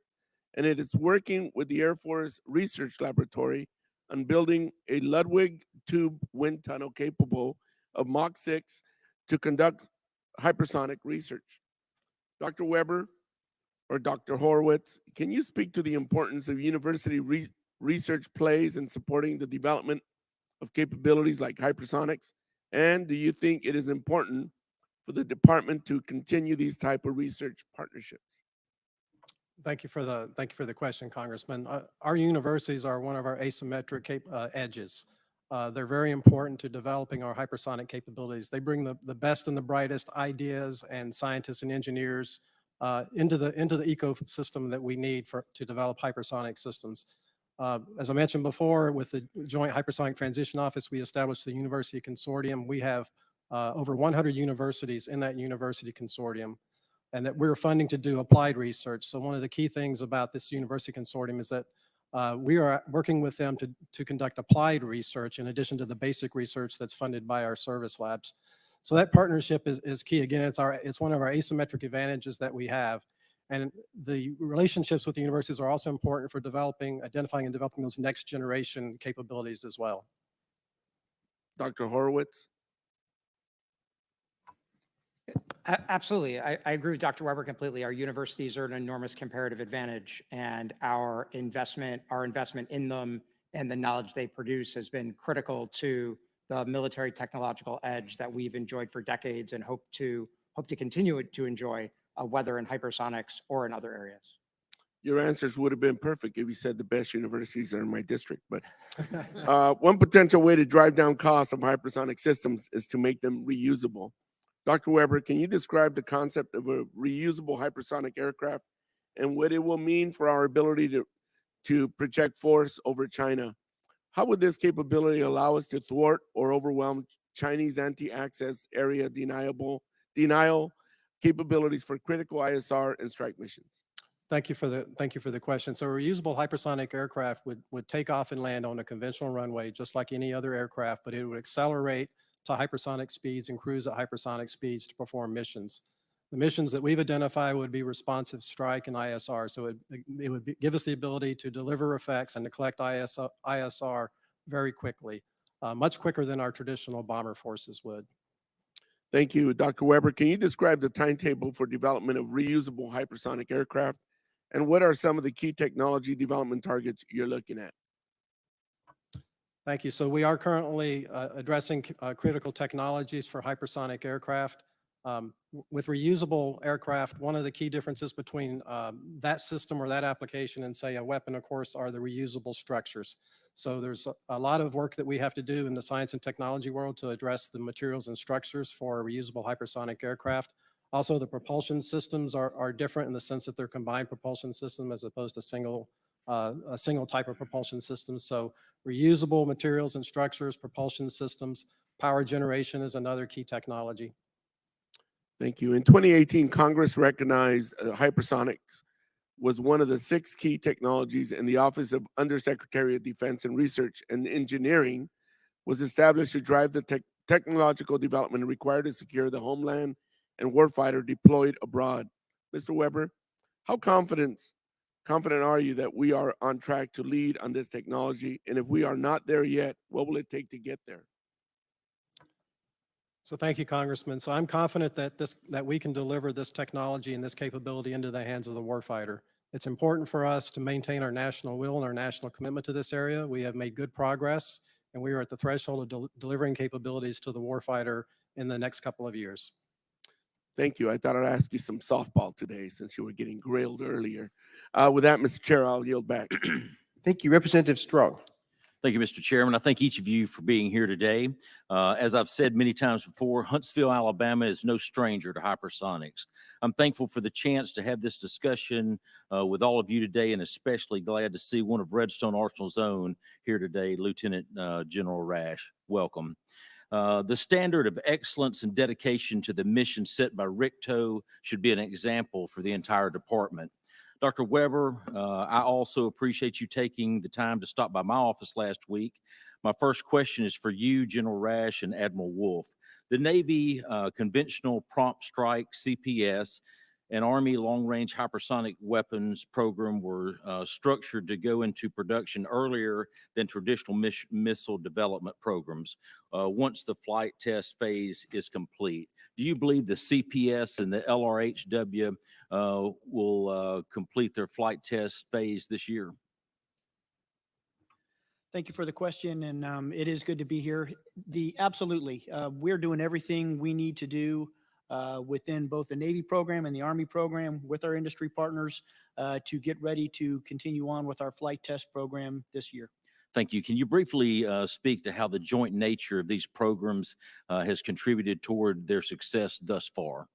and it is working with the Air Force Research Laboratory on building a Ludwig tube wind tunnel capable of Mach 6 to conduct hypersonic research. Dr. Weber or Dr. Horowitz, can you speak to the importance of university research plays in supporting the development of capabilities like hypersonics? And do you think it is important for the department to continue these type of research partnerships? Thank you for the question, Congressman. Our universities are one of our asymmetric edges. They're very important to developing our hypersonic capabilities. They bring the best and the brightest ideas and scientists and engineers into the ecosystem that we need to develop hypersonic systems. As I mentioned before, with the Joint Hypersonic Transition Office, we established the University Consortium. We have over 100 universities in that university consortium, and that we're funding to do applied research. So one of the key things about this university consortium is that we are working with them to conduct applied research in addition to the basic research that's funded by our service labs. So that partnership is key. Again, it's one of our asymmetric advantages that we have. And the relationships with the universities are also important for identifying and developing those next generation capabilities as well. Dr. Horowitz? Absolutely. I agree with Dr. Weber completely. Our universities are an enormous comparative advantage, and our investment in them and the knowledge they produce has been critical to the military technological edge that we've enjoyed for decades and hope to continue to enjoy, whether in hypersonics or in other areas. Your answers would have been perfect if you said the best universities are in my district. But one potential way to drive down costs of hypersonic systems is to make them reusable. Dr. Weber, can you describe the concept of a reusable hypersonic aircraft and what it will mean for our ability to project force over China? How would this capability allow us to thwart or overwhelm Chinese anti-access area denial capabilities for critical ISR and strike missions? Thank you for the question. So a reusable hypersonic aircraft would take off and land on a conventional runway, just like any other aircraft, but it would accelerate to hypersonic speeds and cruise at hypersonic speeds to perform missions. The missions that we've identified would be responsive strike and ISR. So it would give us the ability to deliver effects and to collect ISR very quickly, much quicker than our traditional bomber forces would. Thank you. Dr. Weber, can you describe the timetable for development of reusable hypersonic aircraft? And what are some of the key technology development targets you're looking at? Thank you. So we are currently addressing critical technologies for hypersonic aircraft. With reusable aircraft, one of the key differences between that system or that application and, say, a weapon, of course, are the reusable structures. So there's a lot of work that we have to do in the science and technology world to address the materials and structures for a reusable hypersonic aircraft. Also, the propulsion systems are different in the sense that they're combined propulsion system as opposed to a single type of propulsion system. So reusable materials and structures, propulsion systems, power generation is another key technology. Thank you. In 2018, Congress recognized hypersonics was one of the 6 key technologies, and the Office of Undersecretary of Defense and Research and Engineering was established to drive the technological development required to secure the homeland and warfighter deployed abroad. Mr. Weber, how confident are you that we are on track to lead on this technology? And if we are not there yet, what will it take to get there? So thank you, Congressman. So I'm confident that we can deliver this technology and this capability into the hands of the warfighter. It's important for us to maintain our national will and our national commitment to this area. We have made good progress, and we are at the threshold of delivering capabilities to the warfighter in the next couple of years. Thank you. I thought I'd ask you some softball today since you were getting grilled earlier. With that, Mr. Chair, I'll yield back. Thank you, Representative Strong. Thank you, Mr. Chairman. I thank each of you for being here today. As I've said many times before, Huntsville, Alabama is no stranger to hypersonics. I'm thankful for the chance to have this discussion with all of you today, and especially glad to see one of Redstone Arsenal's own here today, Lieutenant General Rash. Welcome. The standard of excellence and dedication to the mission set by RICTO should be an example for the entire department. Dr. Weber, I also appreciate you taking the time to stop by my office last week. My first question is for you, General Rash and Admiral Wolf. The Navy Conventional Prompt Strike, CPS, and Army Long-Range Hypersonic Weapons Program were structured to go into production earlier than traditional missile development programs once the flight test phase is complete. Do you believe the CPS and the LRHW will complete their flight test phase this year? Thank you for the question, and it is good to be here. Absolutely, we're doing everything we need to do within both the Navy program and the Army program with our industry partners to get ready to continue on with our flight test program this year. Thank you. Can you briefly speak to how the joint nature of these programs has contributed toward their success thus far?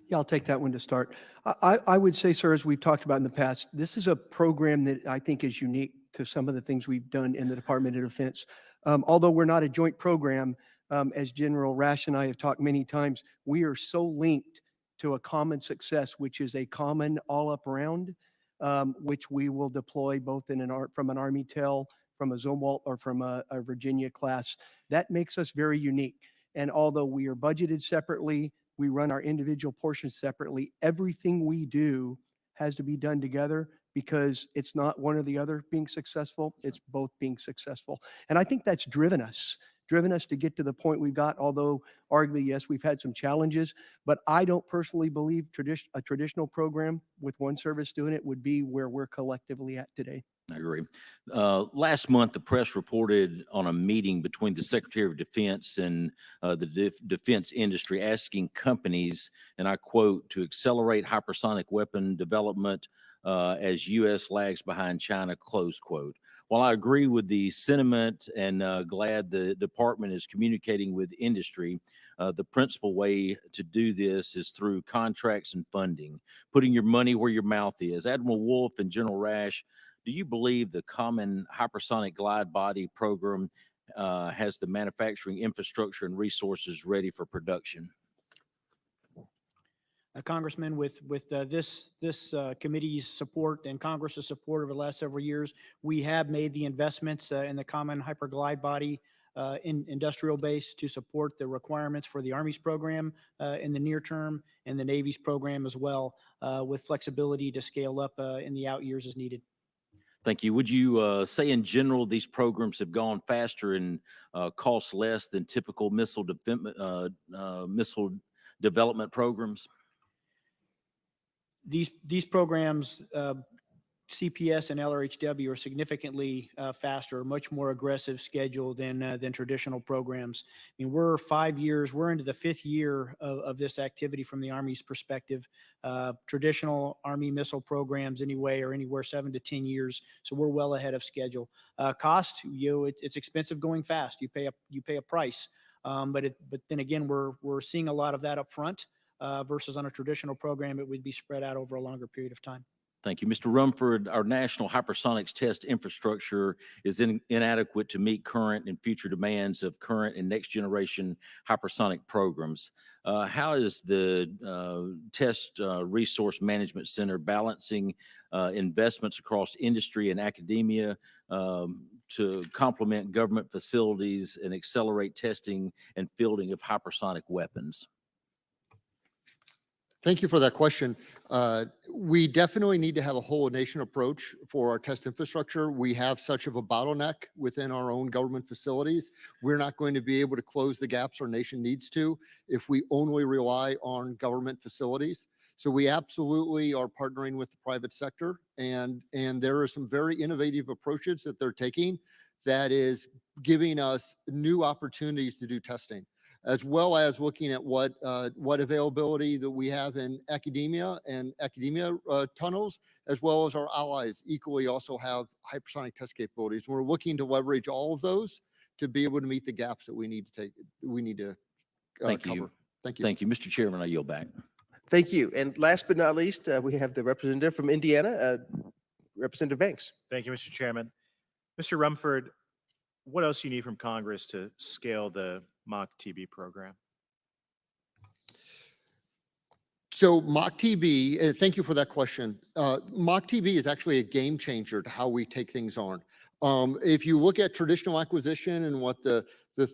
Yeah, I'll take that one to start. I would say, sir, as we've talked about in the past, this is a program that I think is unique to some of the things we've done in the Department of Defense. Although we're not a joint program, as General Rash and I have talked many times, we are so linked to a common success, which is a common all-up round, which we will deploy both from an Army TEL, from a Zumwalt, or from a Virginia class. That makes us very unique. And although we are budgeted separately, we run our individual portions separately, everything we do has to be done together because it's not one or the other being successful, it's both being successful. And I think that's driven us to get to the point we've got, although arguably, yes, we've had some challenges, but I don't personally believe a traditional program with one service doing it would be where we're collectively at today. I agree. Last month, the press reported on a meeting between the Secretary of Defense and the defense industry asking companies, and I quote, to accelerate hypersonic weapon development as U.S. lags behind China, close quote. While I agree with the sentiment and glad the department is communicating with industry, the principal way to do this is through contracts and funding, putting your money where your mouth is. Admiral Wolf and General Rash, do you believe the Common Hypersonic Glide Body program has the manufacturing infrastructure and resources ready for production? Congressman, with this committee's support and Congress's support over the last several years, we have made the investments in the Common Hyper Glide Body industrial base to support the requirements for the Army's program in the near term and the Navy's program as well, with flexibility to scale up in the out years as needed. Thank you. Would you say in general these programs have gone faster and cost less than typical missile development programs? These programs, CPS and LRHW, are significantly faster, much more aggressive schedule than traditional programs. I mean, we're 5 years, we're into the 5th year of this activity from the Army's perspective. Traditional Army missile programs are anywhere 7 to 10 years, so we're well ahead of schedule. Cost, it's expensive going fast. You pay a price, but then again, we're seeing a lot of that up front. Versus on a traditional program, it would be spread out over a longer period of time. Thank you. Mr. Rumford, our national hypersonics test infrastructure is inadequate to meet current and future demands of current and next generation hypersonic programs. How is the Test Resource Management Center balancing investments across industry and academia to complement government facilities and accelerate testing and fielding of hypersonic weapons? Thank you for that question. We definitely need to have a whole nation approach for our test infrastructure. We have such of a bottleneck within our own government facilities. We're not going to be able to close the gaps our nation needs to if we only rely on government facilities. So we absolutely are partnering with the private sector, and there are some very innovative approaches that they're taking that is giving us new opportunities to do testing, as well as looking at what availability that we have in academia and academia tunnels, as well as our allies equally also have hypersonic test capabilities. We're looking to leverage all of those to be able to meet the gaps that we need to Thank cover. you. Thank you. Thank you. Mr. Chairman, I yield back. Thank you. And last but not least, we have the representative from Indiana, Representative Banks. Thank you, Mr. Chairman. Mr. Rumford, what else do you need from Congress to scale the MACH-TB program? So MACH-TB, thank you for that question. MACH-TB is actually a game changer to how we take things on. If you look at traditional acquisition and what the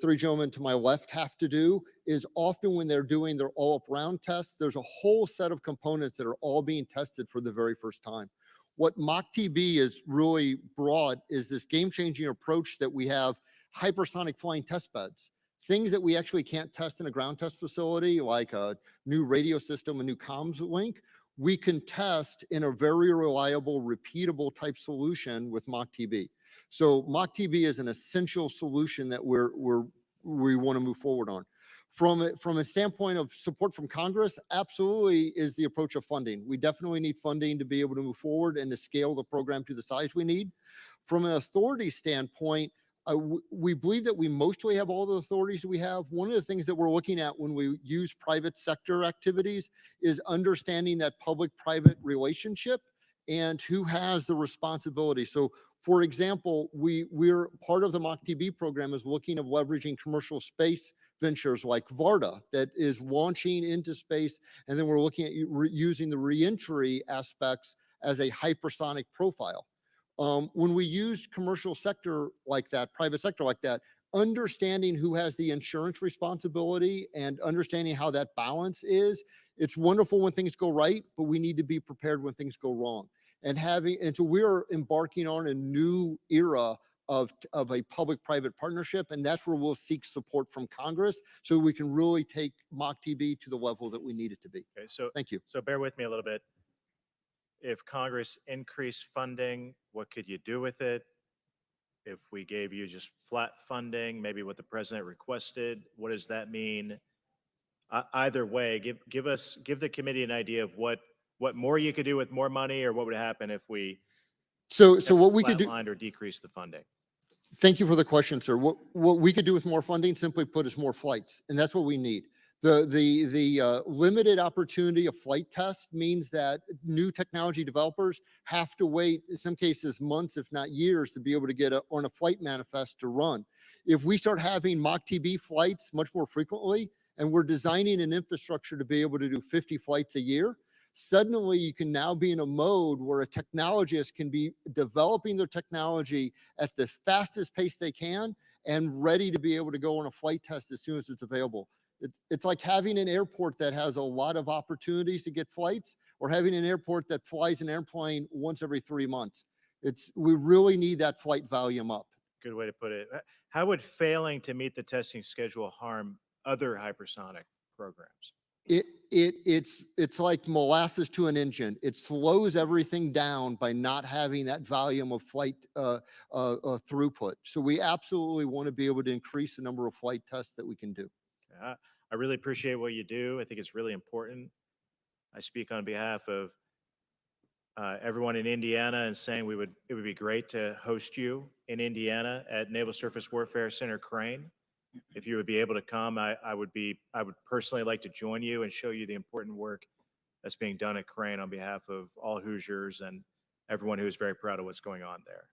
three gentlemen to my left have to do, is often when they're doing their all-up round tests, there's a whole set of components that are all being tested for the very first time. What MACH-TB is really brought is this game-changing approach that we have hypersonic flying test beds. Things that we actually can't test in a ground test facility, like a new radio system, a new comms link, we can test in a very reliable, repeatable type solution with MACH-TB. So MACH-TB is an essential solution that we want to move forward on. From a standpoint of support from Congress, absolutely is the approach of funding. We definitely need funding to be able to move forward and to scale the program to the size we need. From an authority standpoint, we believe that we mostly have all the authorities we have. One of the things that we're looking at when we use private sector activities is understanding that public-private relationship and who has the responsibility. So for example, we're part of the MACH-TB program is looking at leveraging commercial space ventures like Varda that is launching into space. And then we're looking at using the reentry aspects as a hypersonic profile. When we use commercial sector like that, private sector like that, understanding who has the insurance responsibility and understanding how that balance is, it's wonderful when things go right, but we need to be prepared when things go wrong. And so we're embarking on a new era of a public-private partnership, and that's where we'll seek support from Congress so we can really take MACH-TB to the level that we need it to be. Okay, so Thank you. So bear with me a little bit. If Congress increased funding, what could you do with it? If we gave you just flat funding, maybe what the president requested, what does that mean? Either way, give the committee an idea of what more you could do with more money, or what would happen if we So what we could do. flatlined or decrease the funding. Thank you for the question, sir. What we could do with more funding, simply put, is more flights, and that's what we need. The limited opportunity of flight test means that new technology developers have to wait, in some cases, months, if not years, to be able to get on a flight manifest to run. If we start having MACH-TB flights much more frequently, and we're designing an infrastructure to be able to do 50 flights a year, suddenly you can now be in a mode where a technologist can be developing their technology at the fastest pace they can and ready to be able to go on a flight test as soon as it's available. It's like having an airport that has a lot of opportunities to get flights, or having an airport that flies an airplane once every 3 months. We really need that flight volume up. Good way to put it. How would failing to meet the testing schedule harm other hypersonic programs? It's like molasses to an engine. It slows everything down by not having that volume of flight throughput. So we absolutely want to be able to increase the number of flight tests that we can do. I really appreciate what you do. I think it's really important. I speak on behalf of everyone in Indiana and saying it would be great to host you in Indiana at Naval Surface Warfare Center Crane. If you would be able to come, I would personally like to join you and show you the important work that's being done at Crane on behalf of all Hoosiers and everyone who is very proud of what's going on there.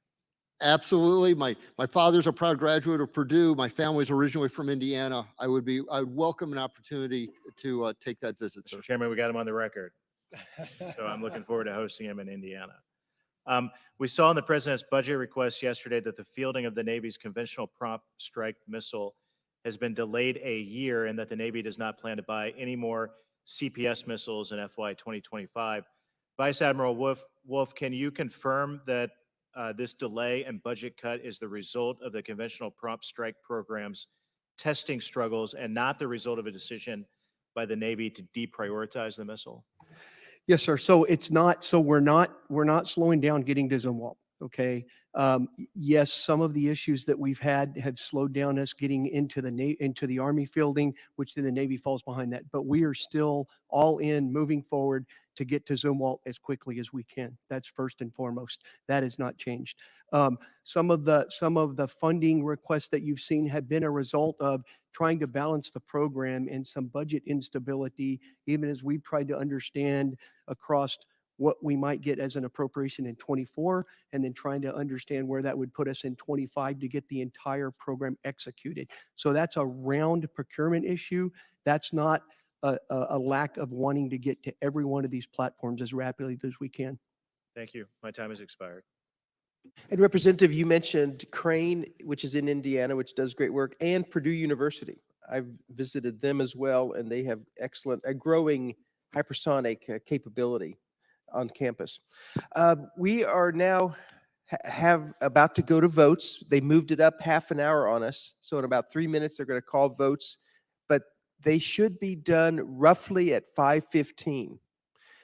Absolutely. My father's a proud graduate of Purdue. My family's originally from Indiana. I would welcome an opportunity to take that visit, sir. Mr. Chairman, we got him on the record. So I'm looking forward to hosting him in Indiana. We saw in the president's budget request yesterday that the fielding of the Navy's conventional prompt strike missile has been delayed a year, and that the Navy does not plan to buy any more CPS missiles in FY 2025. Vice Admiral Wolf, can you confirm that this delay and budget cut is the result of the conventional prompt strike program's testing struggles and not the result of a decision by the Navy to deprioritize the missile? Yes, sir. So it's not, so we're not slowing down getting to Zumwalt. Okay. Yes, some of the issues that we've had have slowed down us getting into the Army fielding, which then the Navy falls behind that. But we are still all in moving forward to get to Zumwalt as quickly as we can. That's first and foremost. That has not changed. Some of the funding requests that you've seen have been a result of trying to balance the program and some budget instability, even as we've tried to understand across what we might get as an appropriation in 24, and then trying to understand where that would put us in 25 to get the entire program executed. So that's a round procurement issue. That's not a lack of wanting to get to every one of these platforms as rapidly as we can. Thank you. My time has expired. And Representative, you mentioned Crane, which is in Indiana, which does great work, and Purdue University. I've visited them as well, and they have a growing hypersonic capability on campus. We are now about to go to votes. They moved it up half an hour on us. So in about 3 minutes, they're going to call votes, but they should be done roughly at 5:15.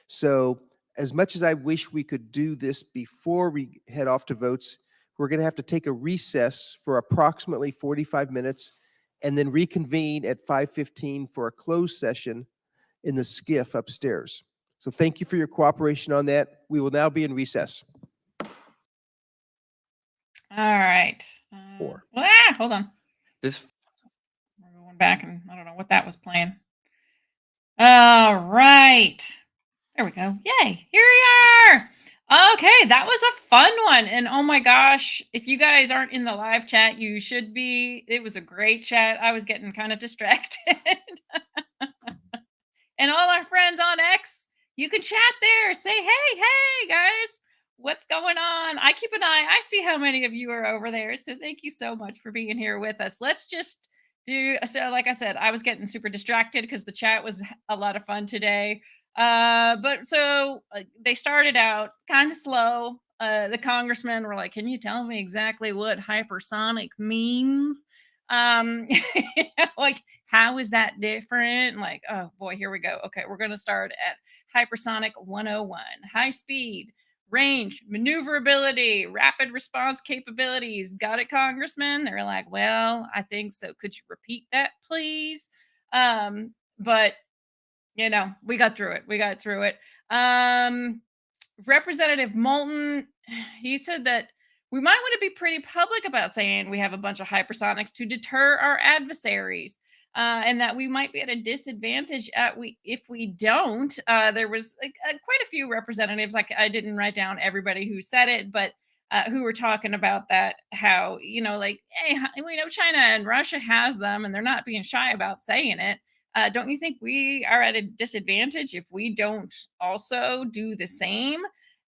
So as much as I wish we could do this before we head off to votes, we're going to have to take a recess for approximately 45 minutes, and then reconvene at 5:15 for a closed session in the skiff upstairs. So thank you for your cooperation on that. We will now be in recess. All right. Hold on. This We're going back, and I don't know what that was playing. All right. There we go. Yay. Here we are. Okay, that was a fun one. And oh my gosh, if you guys aren't in the live chat, you should be. It was a great chat. I was getting kind of distracted. And all our friends on X, you can chat there. Say, hey, guys, what's going on? I keep an eye. I see how many of you are over there. So thank you so much for being here with us. Let's just like I said, I was getting super distracted because the chat was a lot of fun today. But so they started out kind of slow. The congressmen were like, can you tell me exactly what hypersonic means? Like, how is that different? Like, oh boy, here we go. Okay, we're going to start at hypersonic 101. High speed, range, maneuverability, rapid response capabilities. Got it, congressman? They're like, well, I think so. Could you repeat that, please? But we got through it. Representative Moulton, he said that we might want to be pretty public about saying we have a bunch of hypersonics to deter our adversaries, and that we might be at a disadvantage if we don't. There was quite a few representatives, like I didn't write down everybody who said it, but who were talking about that, how, hey, we know China and Russia has them, and they're not being shy about saying it. Don't you think we are at a disadvantage if we don't also do the same?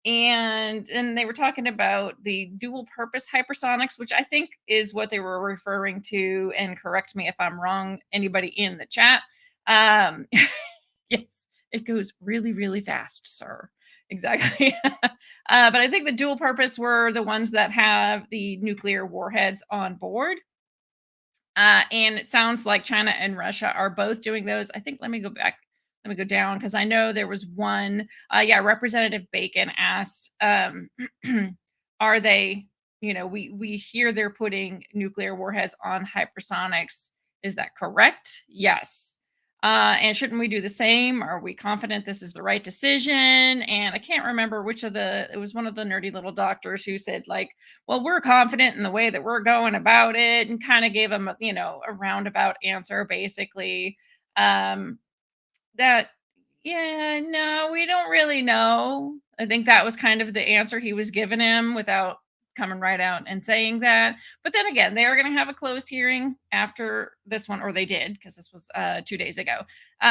And they were talking about the dual purpose hypersonics, which I think is what they were referring to. And correct me if I'm wrong, anybody in the chat. Yes, it goes really, really fast, sir. Exactly. But I think the dual purpose were the ones that have the nuclear warheads on board. And it sounds like China and Russia are both doing those. I think, let me go back. Let me go down, because I know there was one. Representative Bacon asked, are they, we hear they're putting nuclear warheads on hypersonics. Is that correct? Yes. And shouldn't we do the same? Are we confident this is the right decision? And I can't remember it was one of the nerdy little doctors who said, like, well, we're confident in the way that we're going about it, and kind of gave them, a roundabout answer, basically. That, yeah, no, we don't really know. I think that was kind of the answer he was giving him without coming right out and saying that. But then again, they are going to have a closed hearing after this one, or they did, because this was 2 days ago.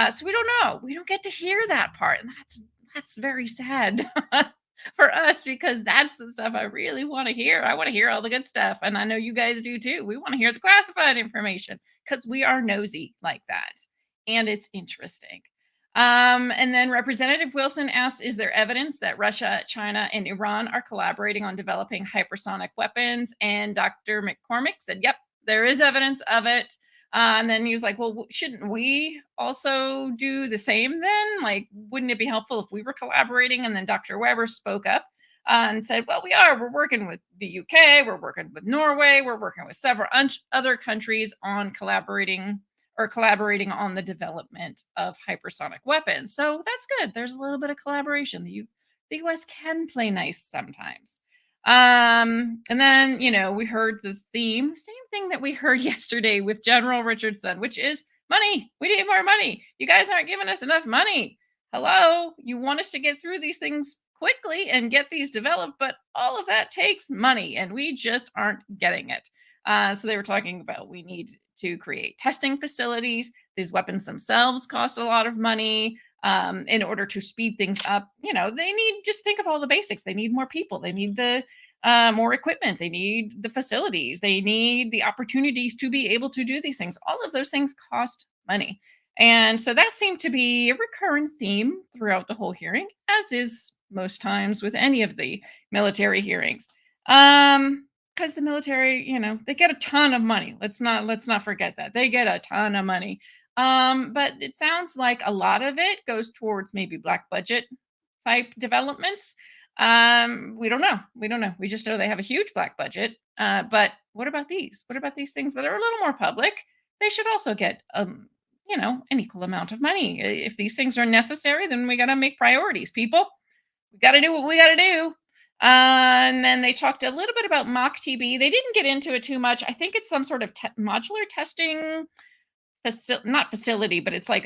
So we don't know. We don't get to hear that part, and that's very sad for us, because that's the stuff I really want to hear. I want to hear all the good stuff, and I know you guys do too. We want to hear the classified information because we are nosy like that, and it's interesting. And then Representative Wilson asked, is there evidence that Russia, China, and Iran are collaborating on developing hypersonic weapons? And Dr. McCormick said, yep, there is evidence of it. And then he was like, well, shouldn't we also do the same then? Like, wouldn't it be helpful if we were collaborating? And then Dr. Weber spoke up and said, well, we are. We're working with the UK. We're working with Norway. We're working with several other countries on collaborating on the development of hypersonic weapons. So that's good. There's a little bit of collaboration. The U.S. can play nice sometimes. And then, we heard the theme, same thing that we heard yesterday with General Richardson, which is money. We need more money. You guys aren't giving us enough money. Hello, you want us to get through these things quickly and get these developed, but all of that takes money, and we just aren't getting it. So they were talking about, we need to create testing facilities. These weapons themselves cost a lot of money. In order to speed things up, they need, just think of all the basics. They need more people. They need the more equipment. They need the facilities. They need the opportunities to be able to do these things. All of those things cost money. And so that seemed to be a recurrent theme throughout the whole hearing, as is most times with any of the military hearings. Because the military, they get a ton of money. Let's not forget that. They get a ton of money. But it sounds like a lot of it goes towards maybe black budget type developments. We don't know. We just know they have a huge black budget. But what about these? What about these things that are a little more public? they should also get an equal amount of money. If these things are necessary, then we got to make priorities, people. We got to do what we got to do. And then they talked a little bit about mock TB. They didn't get into it too much. I think it's some sort of modular testing not facility, but it's like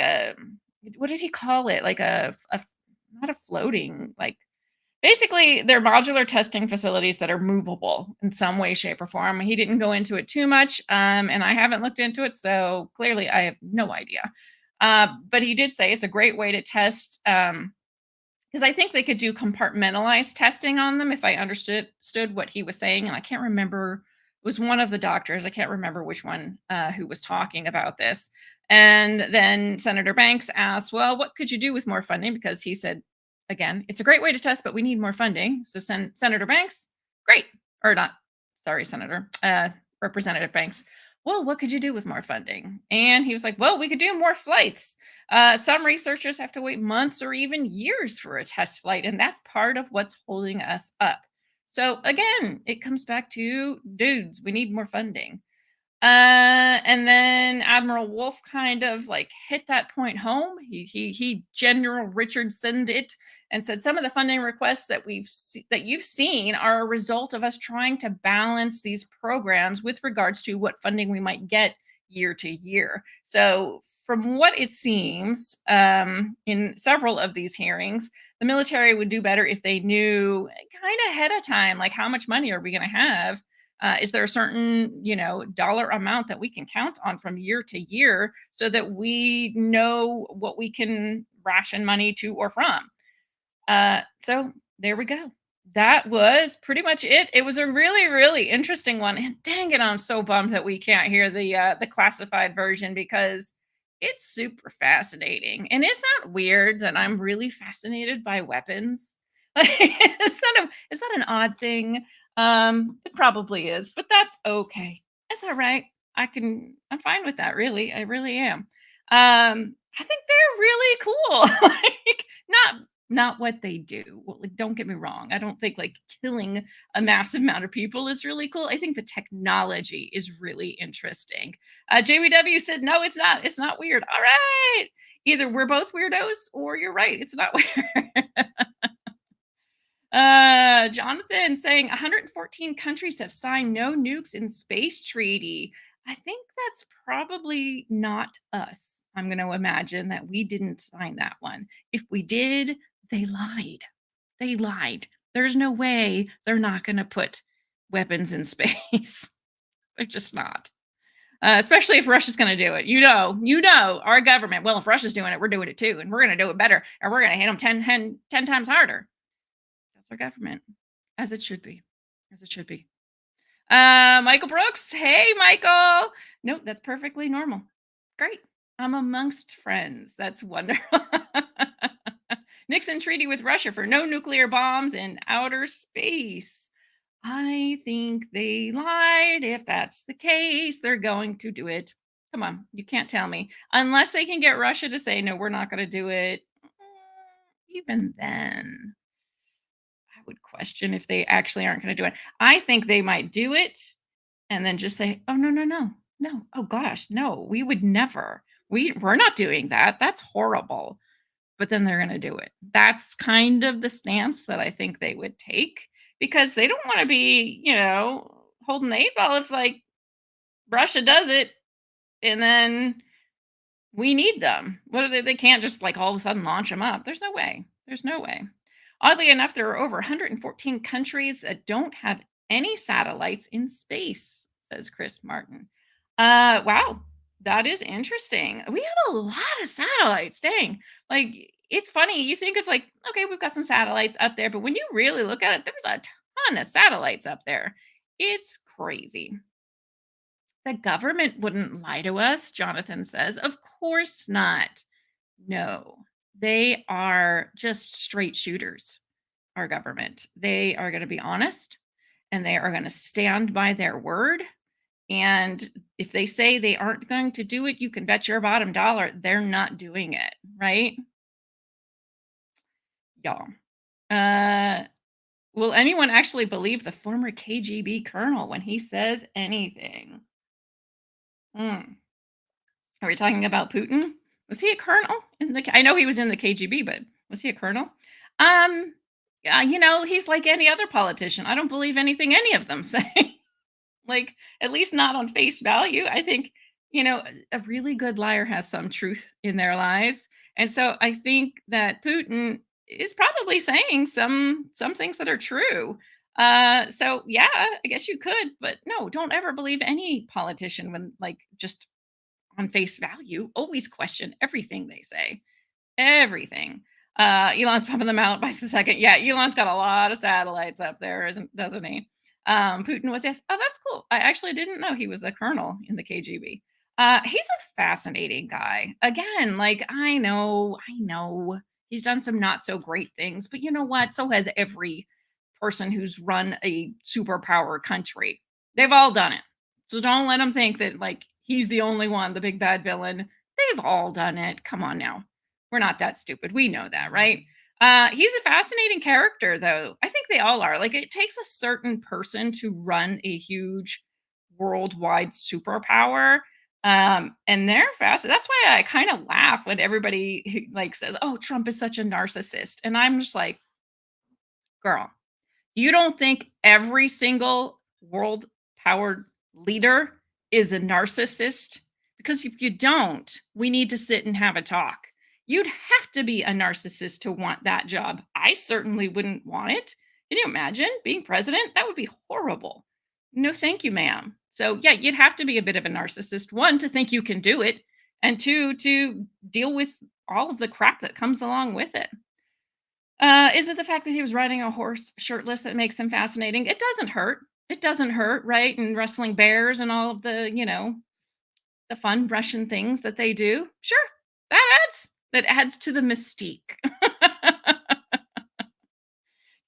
what did he call it? Like not a floating, like basically they're modular testing facilities that are movable in some way, shape, or form. He didn't go into it too much, and I haven't looked into it, so clearly I have no idea. But he did say it's a great way to test, because I think they could do compartmentalized testing on them if I understood what he was saying, and I can't remember. It was one of the doctors. I can't remember which one who was talking about this. And then Senator Banks asked, "Well, what could you do with more funding?" Because he said, again, it's a great way to test, but we need more funding. So Senator Banks, great, or not? Sorry, Senator Representative Banks. Well, what could you do with more funding? And he was like, well, we could do more flights. Some researchers have to wait months or even years for a test flight, and that's part of what's holding us up. So again, it comes back to dudes, we need more funding. And then Admiral Wolf kind of like hit that point home. He General Richardsoned it and said some of the funding requests that you've seen are a result of us trying to balance these programs with regards to what funding we might get year to year. So from what it seems, in several of these hearings, the military would do better if they knew kind of ahead of time, like how much money are we going to have? Is there a certain, dollar amount that we can count on from year to year so that we know what we can ration money to or from? So there we go. That was pretty much it. It was a really, really interesting one. And dang it, I'm so bummed that we can't hear the classified version because it's super fascinating. And isn't that weird that I'm really fascinated by weapons? Is that an odd thing? It probably is, but that's okay. It's all right. I'm fine with that, really. I really am. I think they're really cool. Like not what they do. Well, like, don't get me wrong. I don't think like killing a massive amount of people is really cool. I think the technology is really interesting. JWW said, no, it's not. It's not weird. All right. Either we're both weirdos or you're right. It's not weird. Jonathan saying 114 countries have signed no nukes in space treaty. I think that's probably not us. I'm going to imagine that we didn't sign that one. If we did, they lied. They lied. There's no way they're not going to put weapons in space. They're just not. Especially if Russia's going to do it. Our government. Well, if Russia's doing it, we're doing it too. And we're going to do it better. And we're going to hit them 10 times harder. That's our government, as it should be, as it should be. Michael Brooks, hey, Michael. No, that's perfectly normal. Great. I'm amongst friends. That's wonderful. Nixon treaty with Russia for no nuclear bombs in outer space. I think they lied. If that's the case, they're going to do it. Come on, you can't tell me. Unless they can get Russia to say, no, we're not going to do it. Even then, I would question if they actually aren't going to do it. I think they might do it and then just say, oh, no. Oh, gosh, no, we would never. We're not doing that. That's horrible. But then they're going to do it. That's kind of the stance that I think they would take because they don't want to be, holding the 8-ball if like Russia does it and then we need them. What are they can't just like all of a sudden launch them up. There's no way. There's no way. Oddly enough, there are over 114 countries that don't have any satellites in space, says Chris Martin. Wow, that is interesting. We have a lot of satellites. Dang. Like, it's funny. You think of like, okay, we've got some satellites up there, but when you really look at it, there's a ton of satellites up there. It's crazy. The government wouldn't lie to us, Jonathan says. Of course not. No, they are just straight shooters, our government. They are going to be honest and they are going to stand by their word. And if they say they aren't going to do it, you can bet your bottom dollar they're not doing it, right? Y'all. Will anyone actually believe the former KGB colonel when he says anything? Are we talking about Putin? Was he a colonel in the? I know he was in the KGB, but was he a colonel? Yeah, he's like any other politician. I don't believe anything any of them say. Like, at least not on face value. I think, a really good liar has some truth in their lies. And so I think that Putin is probably saying some things that are true. So yeah, I guess you could, but no, don't ever believe any politician when like just on face value. Always question everything they say. Everything. Elon's pumping them out by the second. Yeah, Elon's got a lot of satellites up there, doesn't he? Putin was, yes. Oh, that's cool. I actually didn't know he was a colonel in the KGB. He's a fascinating guy. Again, like I know he's done some not so great things, but you know what? So has every person who's run a superpower country. They've all done it. So don't let him think that like he's the only one, the big bad villain. They've all done it. Come on now. We're not that stupid. We know that, right? He's a fascinating character, though. I think they all are. Like, it takes a certain person to run a huge worldwide superpower. And they're fast. That's why I kind of laugh when everybody like says, "Oh, Trump is such a narcissist," and I'm just like, "Girl, you don't think every single world powered leader is a narcissist? Because if you don't, we need to sit and have a talk. You'd have to be a narcissist to want that job. I certainly wouldn't want it. Can you imagine being president? That would be horrible. No, thank you, ma'am. So, yeah, you'd have to be a bit of a narcissist, one, to think you can do it, and two, to deal with all of the crap that comes along with it. Is it the fact that he was riding a horse shirtless that makes him fascinating? It doesn't hurt. It doesn't hurt, right? And wrestling bears and all of the, the fun Russian things that they do. Sure, that adds to the mystique.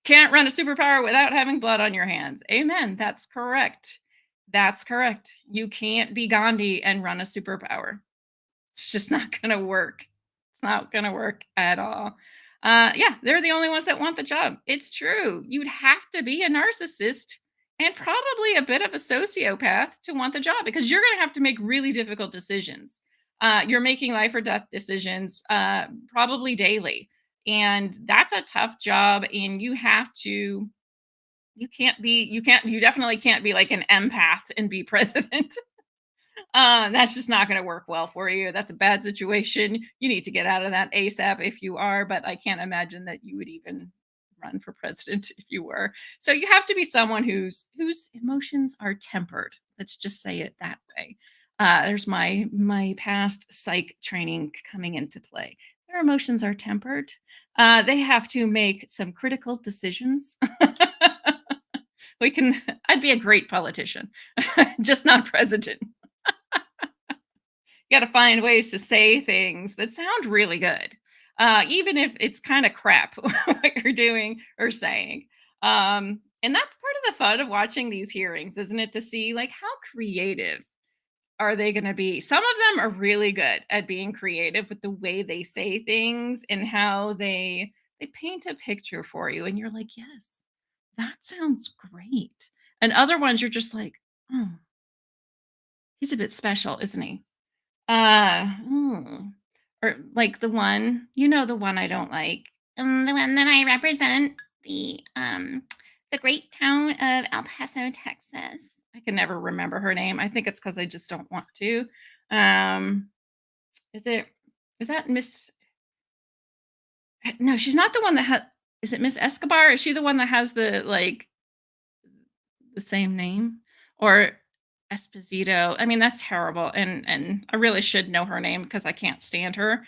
Can't run a superpower without having blood on your hands. Amen. That's correct. That's correct. You can't be Gandhi and run a superpower. It's just not going to work. It's not going to work at all. Yeah, they're the only ones that want the job. It's true. You'd have to be a narcissist and probably a bit of a sociopath to want the job because you're going to have to make really difficult decisions. You're making life or death decisions probably daily. And that's a tough job. And you definitely can't be like an empath and be president. That's just not going to work well for you. That's a bad situation. You need to get out of that ASAP if you are, but I can't imagine that you would even run for president if you were. So you have to be someone whose emotions are tempered. Let's just say it that way. There's my past psych training coming into play. Their emotions are tempered. They have to make some critical decisions. I'd be a great politician, just not president. You got to find ways to say things that sound really good, even if it's kind of crap what you're doing or saying. And that's part of the fun of watching these hearings, isn't it? To see like how creative are they going to be? Some of them are really good at being creative with the way they say things and how they paint a picture for you, and you're like, yes, that sounds great. And other ones, you're just like, oh, he's a bit special, isn't he? Or like the one I don't like. The one that I represent, the great town of El Paso, Texas. I can never remember her name. I think it's because I just don't want to. Is that Miss? No, she's not the one that has. Is it Miss Escobar? Is she the one that has the same name? Or Esposito. I mean, that's terrible. And I really should know her name because I can't stand her.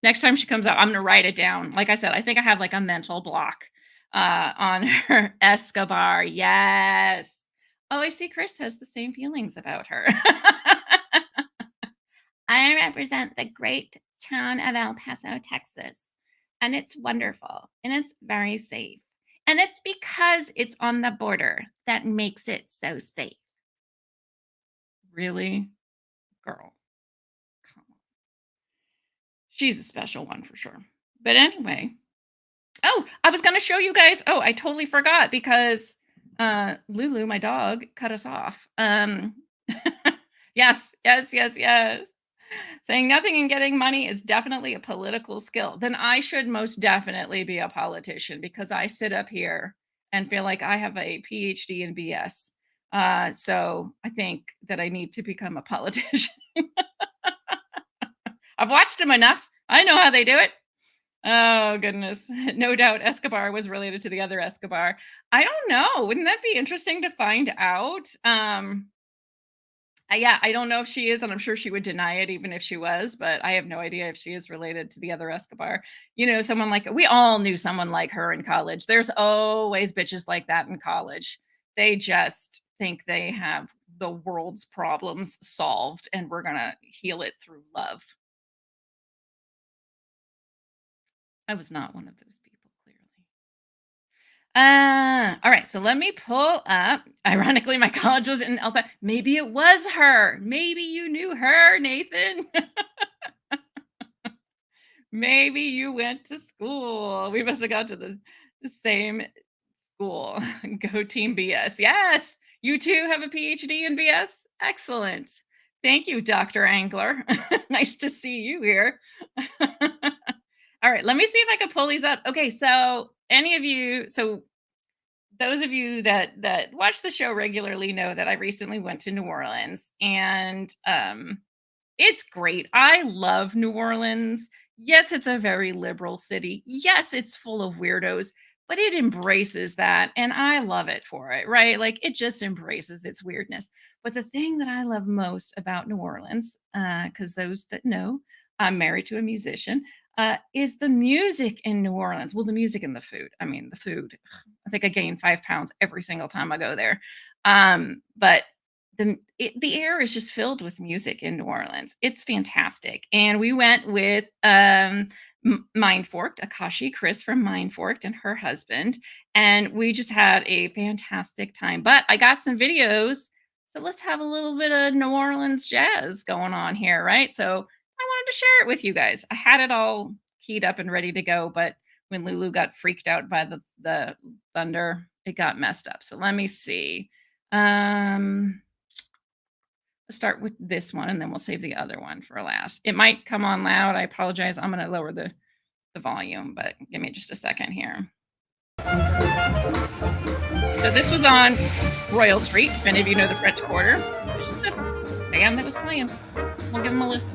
Next time she comes out, I'm gonna write it down. Like I said, I think I have like a mental block on her. Escobar. Yes. Oh, I see Chris has the same feelings about her. I represent the great town of El Paso, Texas. And it's wonderful and it's very safe. And it's because it's on the border that makes it so safe. Really? Girl. Come on. She's a special one for sure. But anyway. Oh, I was going to show you guys. Oh, I totally forgot because Lulu, my dog, cut us off. Yes. Saying nothing and getting money is definitely a political skill. Then I should most definitely be a politician because I sit up here and feel like I have a PhD in BS. So I think that I need to become a politician. I've watched them enough. I know how they do it. Oh, goodness. No doubt Escobar was related to the other Escobar. I don't know. Wouldn't that be interesting to find out? Yeah, I don't know if she is, and I'm sure she would deny it even if she was, but I have no idea if she is related to the other Escobar. Someone like we all knew someone like her in college. There's always bitches like that in college. They just think they have the world's problems solved and we're going to heal it through love. I was not one of those people, clearly. All right, so let me pull up. Ironically, my college was in Alpha. Maybe it was her. Maybe you knew her, Nathan. Maybe you went to school. We must have gone to the same school. Go Team BS. Yes, you too have a PhD in BS. Excellent. Thank you, Dr. Angler. Nice to see you here. All right, let me see if I can pull these up. Okay, so those of you that watch the show regularly know that I recently went to New Orleans, and it's great. I love New Orleans. Yes, it's a very liberal city. Yes, it's full of weirdos, but it embraces that, and I love it for it, right? Like it just embraces its weirdness. But the thing that I love most about New Orleans, because those that know, I'm married to a musician, is the music in New Orleans. Well, the music and the food. I mean, the food. I think I gain 5 pounds every single time I go there. But the air is just filled with music in New Orleans. It's fantastic. And we went with Mind Forked, Akashi Chris from Mind Forked and her husband. And we just had a fantastic time. But I got some videos. So let's have a little bit of New Orleans jazz going on here, right? So I wanted to share it with you guys. I had it all keyed up and ready to go, but when Lulu got freaked out by the thunder, it got messed up. So let me see. Let's start with this one and then we'll save the other one for last. It might come on loud. I apologize. I'm going to lower the volume, but give me just a second here. So this was on Royal Street. If any of you know the French Quarter, it was just a band that was playing. We'll give them a listen.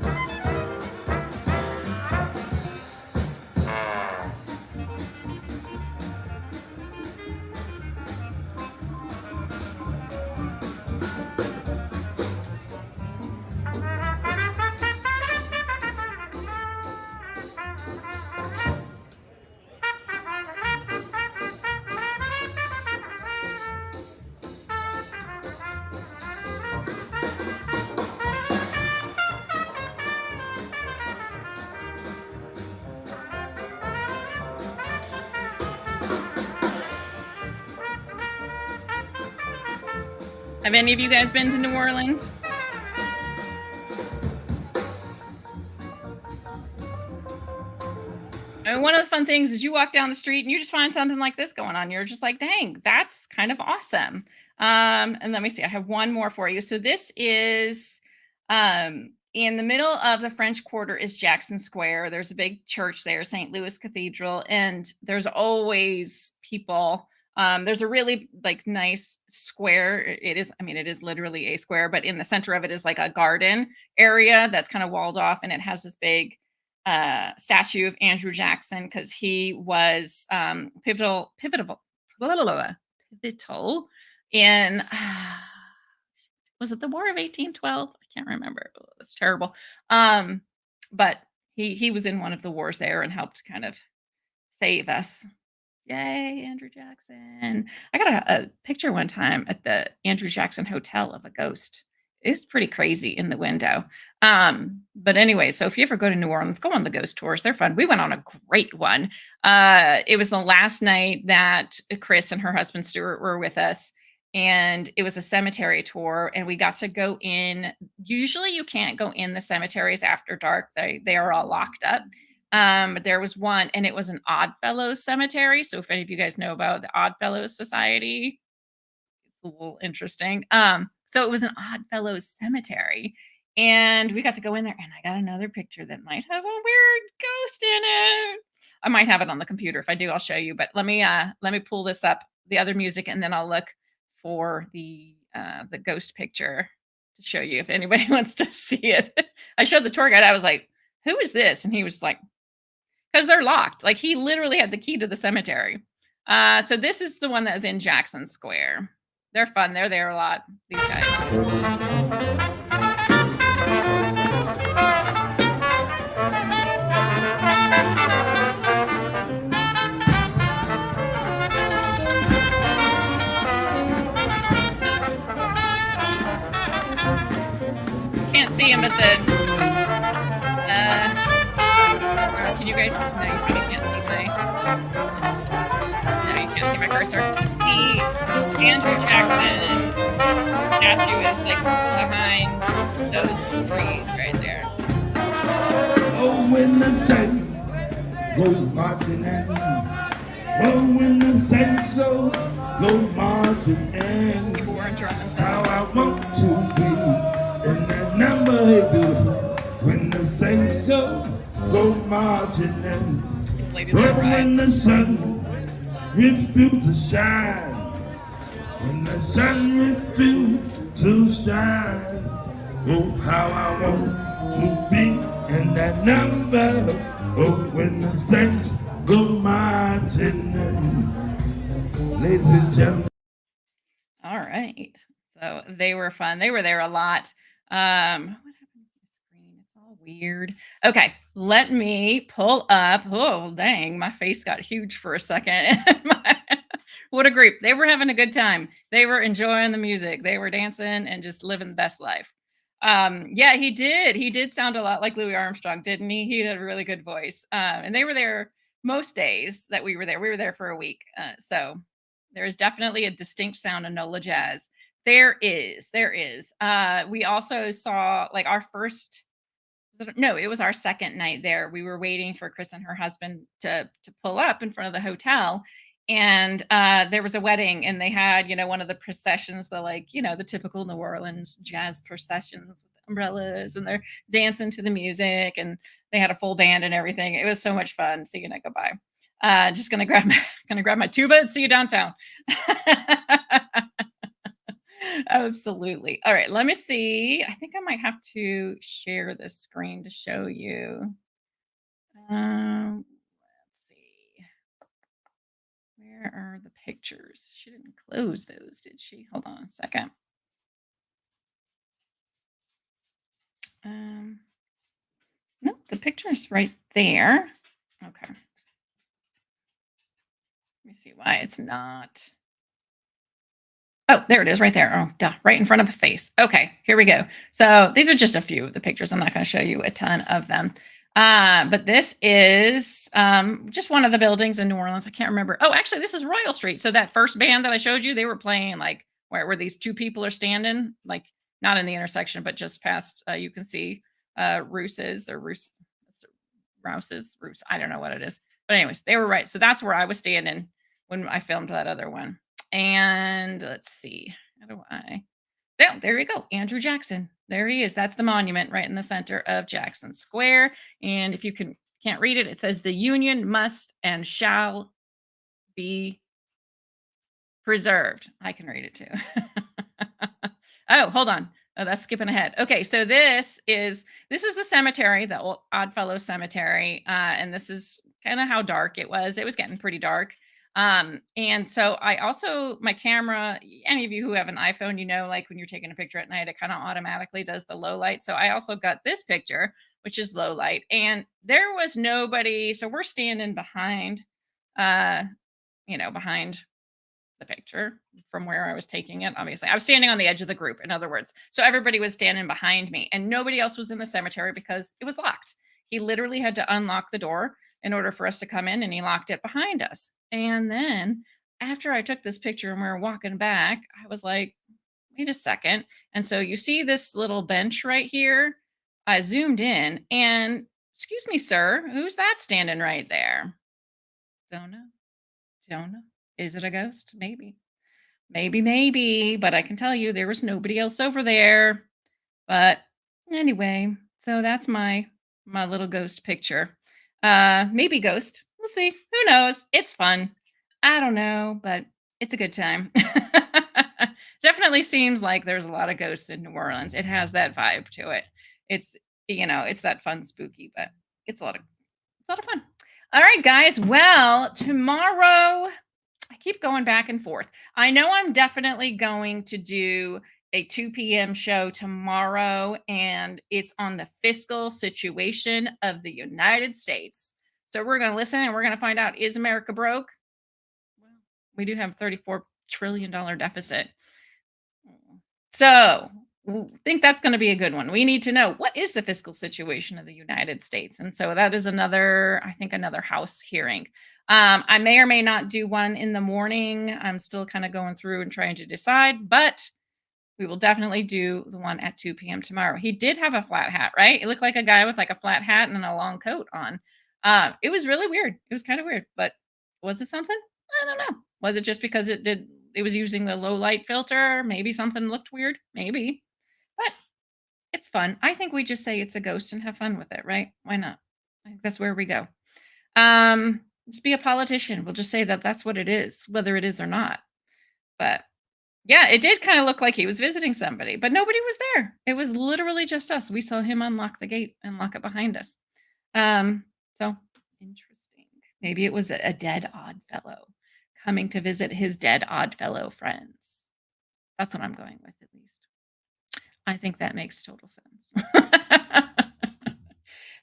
Have any of you guys been to New Orleans? And one of the fun things is you walk down the street and you just find something like this going on. You're just like, dang, that's kind of awesome. And let me see, I have one more for you. So this is in the middle of the French Quarter is Jackson Square. There's a big church there, St. Louis Cathedral, and there's always people. There's a really like nice square. It is literally a square, but in the center of it is like a garden area that's kind of walled off, and it has this big statue of Andrew Jackson because he was pivotal in was it the War of 1812? I can't remember. Oh, that's terrible. But he was in one of the wars there and helped kind of save us. Yay, Andrew Jackson. I got a picture one time at the Andrew Jackson Hotel of a ghost. It's pretty crazy in the window. But anyway, so if you ever go to New Orleans, go on the ghost tours. They're fun. We went on a great one. It was the last night that Chris and her husband Stuart were with us. And it was a cemetery tour, and we got to go in. Usually you can't go in the cemeteries after dark. They are all locked up. But there was one, and it was an Oddfellows cemetery. So if any of you guys know about the Oddfellows Society, it's a little interesting. So it was an Oddfellows cemetery, And we got to go in there, and I got another picture that might have a weird ghost in it. I might have it on the computer. If I do, I'll show you. But let me pull this up, the other music, and then I'll look for the ghost picture to show you if anybody wants to see it. I showed the tour guide. I was like, "Who is this?" And he was like, "Because they're locked." Like he literally had the key to the cemetery. So this is the one that is in Jackson Square. They're fun. They're there a lot. These guys. Can't see him at the. Can you guys? No, you probably can't see my. No, you can't see my cursor. The Andrew Jackson statue is like behind those trees right there. Oh, when the sun goes marching in. Oh, when the saints go marching in. People weren't drawing themselves. How I want to be in that number, hey, beautiful. When the saints go marching in. These ladies Oh, are right. when the sun refuses to shine. When the sun refuses to shine. Oh, how I want to be in that number. Oh, when the saints go marching in. Ladies and gentlemen. All right. So they were fun. They were there a lot. What happened to the screen? It's all weird. Okay, let me pull up. Oh, dang, my face got huge for a second. What a group. They were having a good time. They were enjoying the music. They were dancing and just living the best life. Yeah, he did. He did sound a lot like Louis Armstrong, didn't he? He had a really good voice. And they were there most days that we were there. We were there for a week. So there is definitely a distinct sound of NOLA jazz. There is. We also saw like our first. No, it was our second night there. We were waiting for Chris and her husband to pull up in front of the hotel, and there was a wedding, and they had one of the processions, the the typical New Orleans jazz processions with umbrellas, and they're dancing to the music, and they had a full band and everything. It was so much fun. So goodbye. Just gonna grab my tuba and see you downtown. Absolutely. All right, let me see. I think I might have to share this screen to show you. Let's see. Where are the pictures? She didn't close those, did she? Hold on a second. No, the picture's right there. Okay. Let me see why it's not. Oh, there it is right there. Oh, duh, right in front of the face. Okay, here we go. So these are just a few of the pictures. I'm not going to show you a ton of them. But this is just one of the buildings in New Orleans. I can't remember. Oh, actually, this is Royal Street. So that first band that I showed you, they were playing like where these two people are standing, like not in the intersection, but just past, you can see Rouse's. I don't know what it is. But anyways, they were right. So that's where I was standing when I filmed that other one. And let's see. How do I? Oh, there you go. Andrew Jackson. There he is. That's the monument right in the center of Jackson Square. And if you can't read it, it says the Union must and shall be preserved. I can read it too. Oh, hold on. Oh, that's skipping ahead. Okay, so this is the cemetery, the old Oddfellow Cemetery, and this is kind of how dark it was. It was getting pretty dark. And so I also, my camera, any of you who have an iPhone, like when you're taking a picture at night, it kind of automatically does the low light. So I also got this picture, which is low light, and there was nobody. So we're standing behind, behind the picture from where I was taking it. Obviously, I was standing on the edge of the group, in other words. So everybody was standing behind me, and nobody else was in the cemetery because it was locked. He literally had to unlock the door in order for us to come in, and he locked it behind us. And then after I took this picture and we were walking back, I was like, wait a second. And so you see this little bench right here. I zoomed in and, excuse me, sir, who's that standing right there? Don't know. Is it a ghost? Maybe. But I can tell you there was nobody else over there. But Anyway, so that's my little ghost picture. Maybe ghost. We'll see. Who knows? It's fun. I don't know, but it's a good time. Definitely seems like there's a lot of ghosts in New Orleans. It has that vibe to it. It's it's that fun spooky, but it's a lot of fun. All right, guys. Well, tomorrow I keep going back and forth. I know I'm definitely going to do a 2 p.m. show tomorrow, and it's on the fiscal situation of the United States. So we're going to listen and we're going to find out, is America broke? Well, we do have $34 trillion deficit. So think that's going to be a good one. We need to know, what is the fiscal situation of the United States? And so that is another House hearing. I may or may not do one in the morning. I'm still kind of going through and trying to decide, but we will definitely do the one at 2 p.m. tomorrow. He did have a flat hat, right? It looked like a guy with like a flat hat and a long coat on. It was really weird. It was kind of weird, but was it something? I don't know. Was it just because it was using the low light filter? Maybe something looked weird. Maybe. But it's fun. I think we just say it's a ghost and have fun with it, right? Why not? I think that's where we go. Just be a politician. We'll just say that that's what it is, whether it is or not. But yeah, it did kind of look like he was visiting somebody, but nobody was there. It was literally just us. We saw him unlock the gate and lock it behind us. So interesting. Maybe it was a dead odd fellow coming to visit his dead odd fellow friends. That's what I'm going with, at least. I think that makes total sense.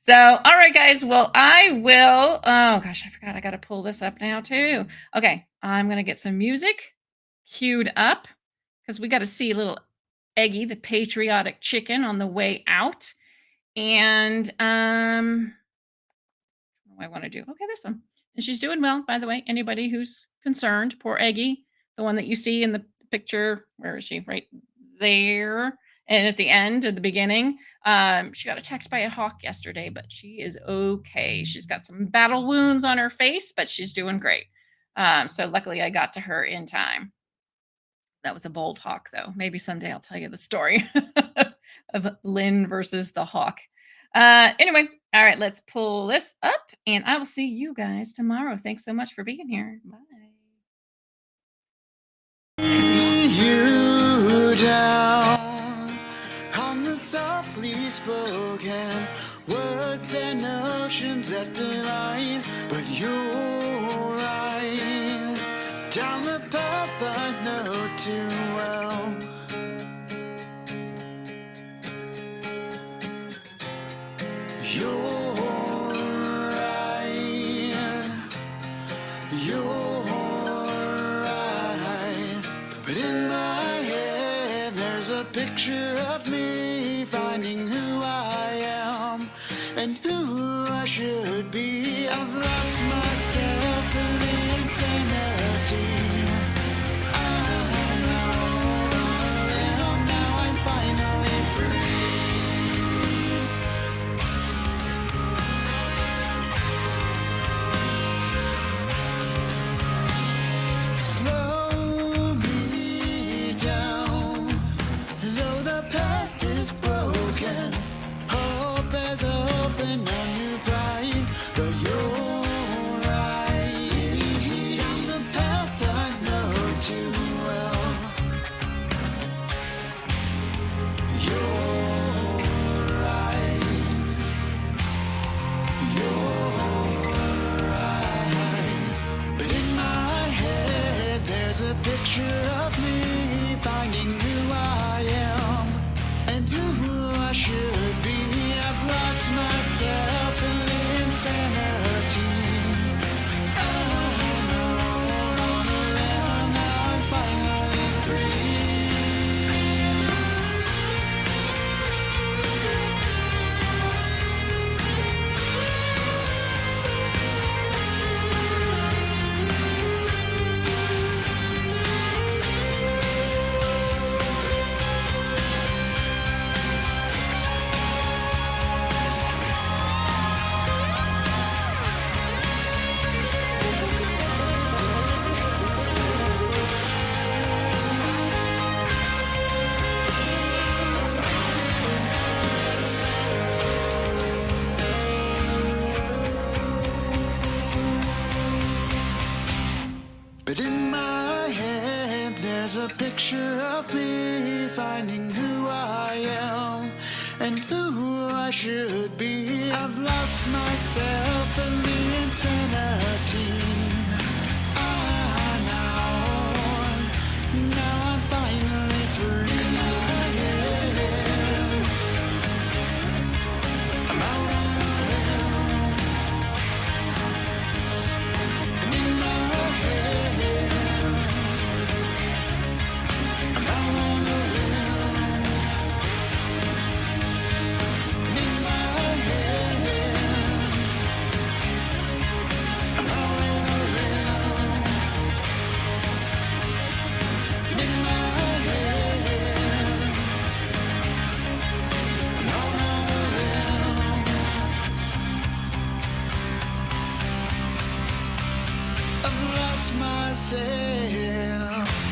So, all right, guys. Well, I will. Oh, gosh, I forgot. I got to pull this up now, too. Okay, I'm going to get some music queued up because we got to see little Eggy, the patriotic chicken, on the way out. And what do I want to do? Okay, this one. And she's doing well, by the way. Anybody who's concerned, poor Eggy, the one that you see in the picture. Where is she? Right there. And at the end, at the beginning, she got attacked by a hawk yesterday, but she is okay. She's got some battle wounds on her face, but she's doing great. So luckily I got to her in time. That was a bold hawk, though. Maybe someday I'll tell you the story of Lynn versus the hawk. Anyway, all right, let's pull this up, and I will see you guys tomorrow. Thanks so much for being here. Bye. You down on the softly spoken words and notions that delight, but you're right down the path I know too well. You're right. You're right. But in my head, there's a picture of me finding who I am and who I should be. I've lost myself in insanity. Now I'm finally free. Slow me down, though the past is broken. Hope has opened a new bright, but you're right. Down the path I know There's a picture of me finding who I am and who I should be. I've lost myself in the insanity. Now I'm finally free. I'm out on a limb. And in my head, I'm out on a limb. And in my head, I'm out on a limb. And in my head, I'm out on a limb. I've lost myself.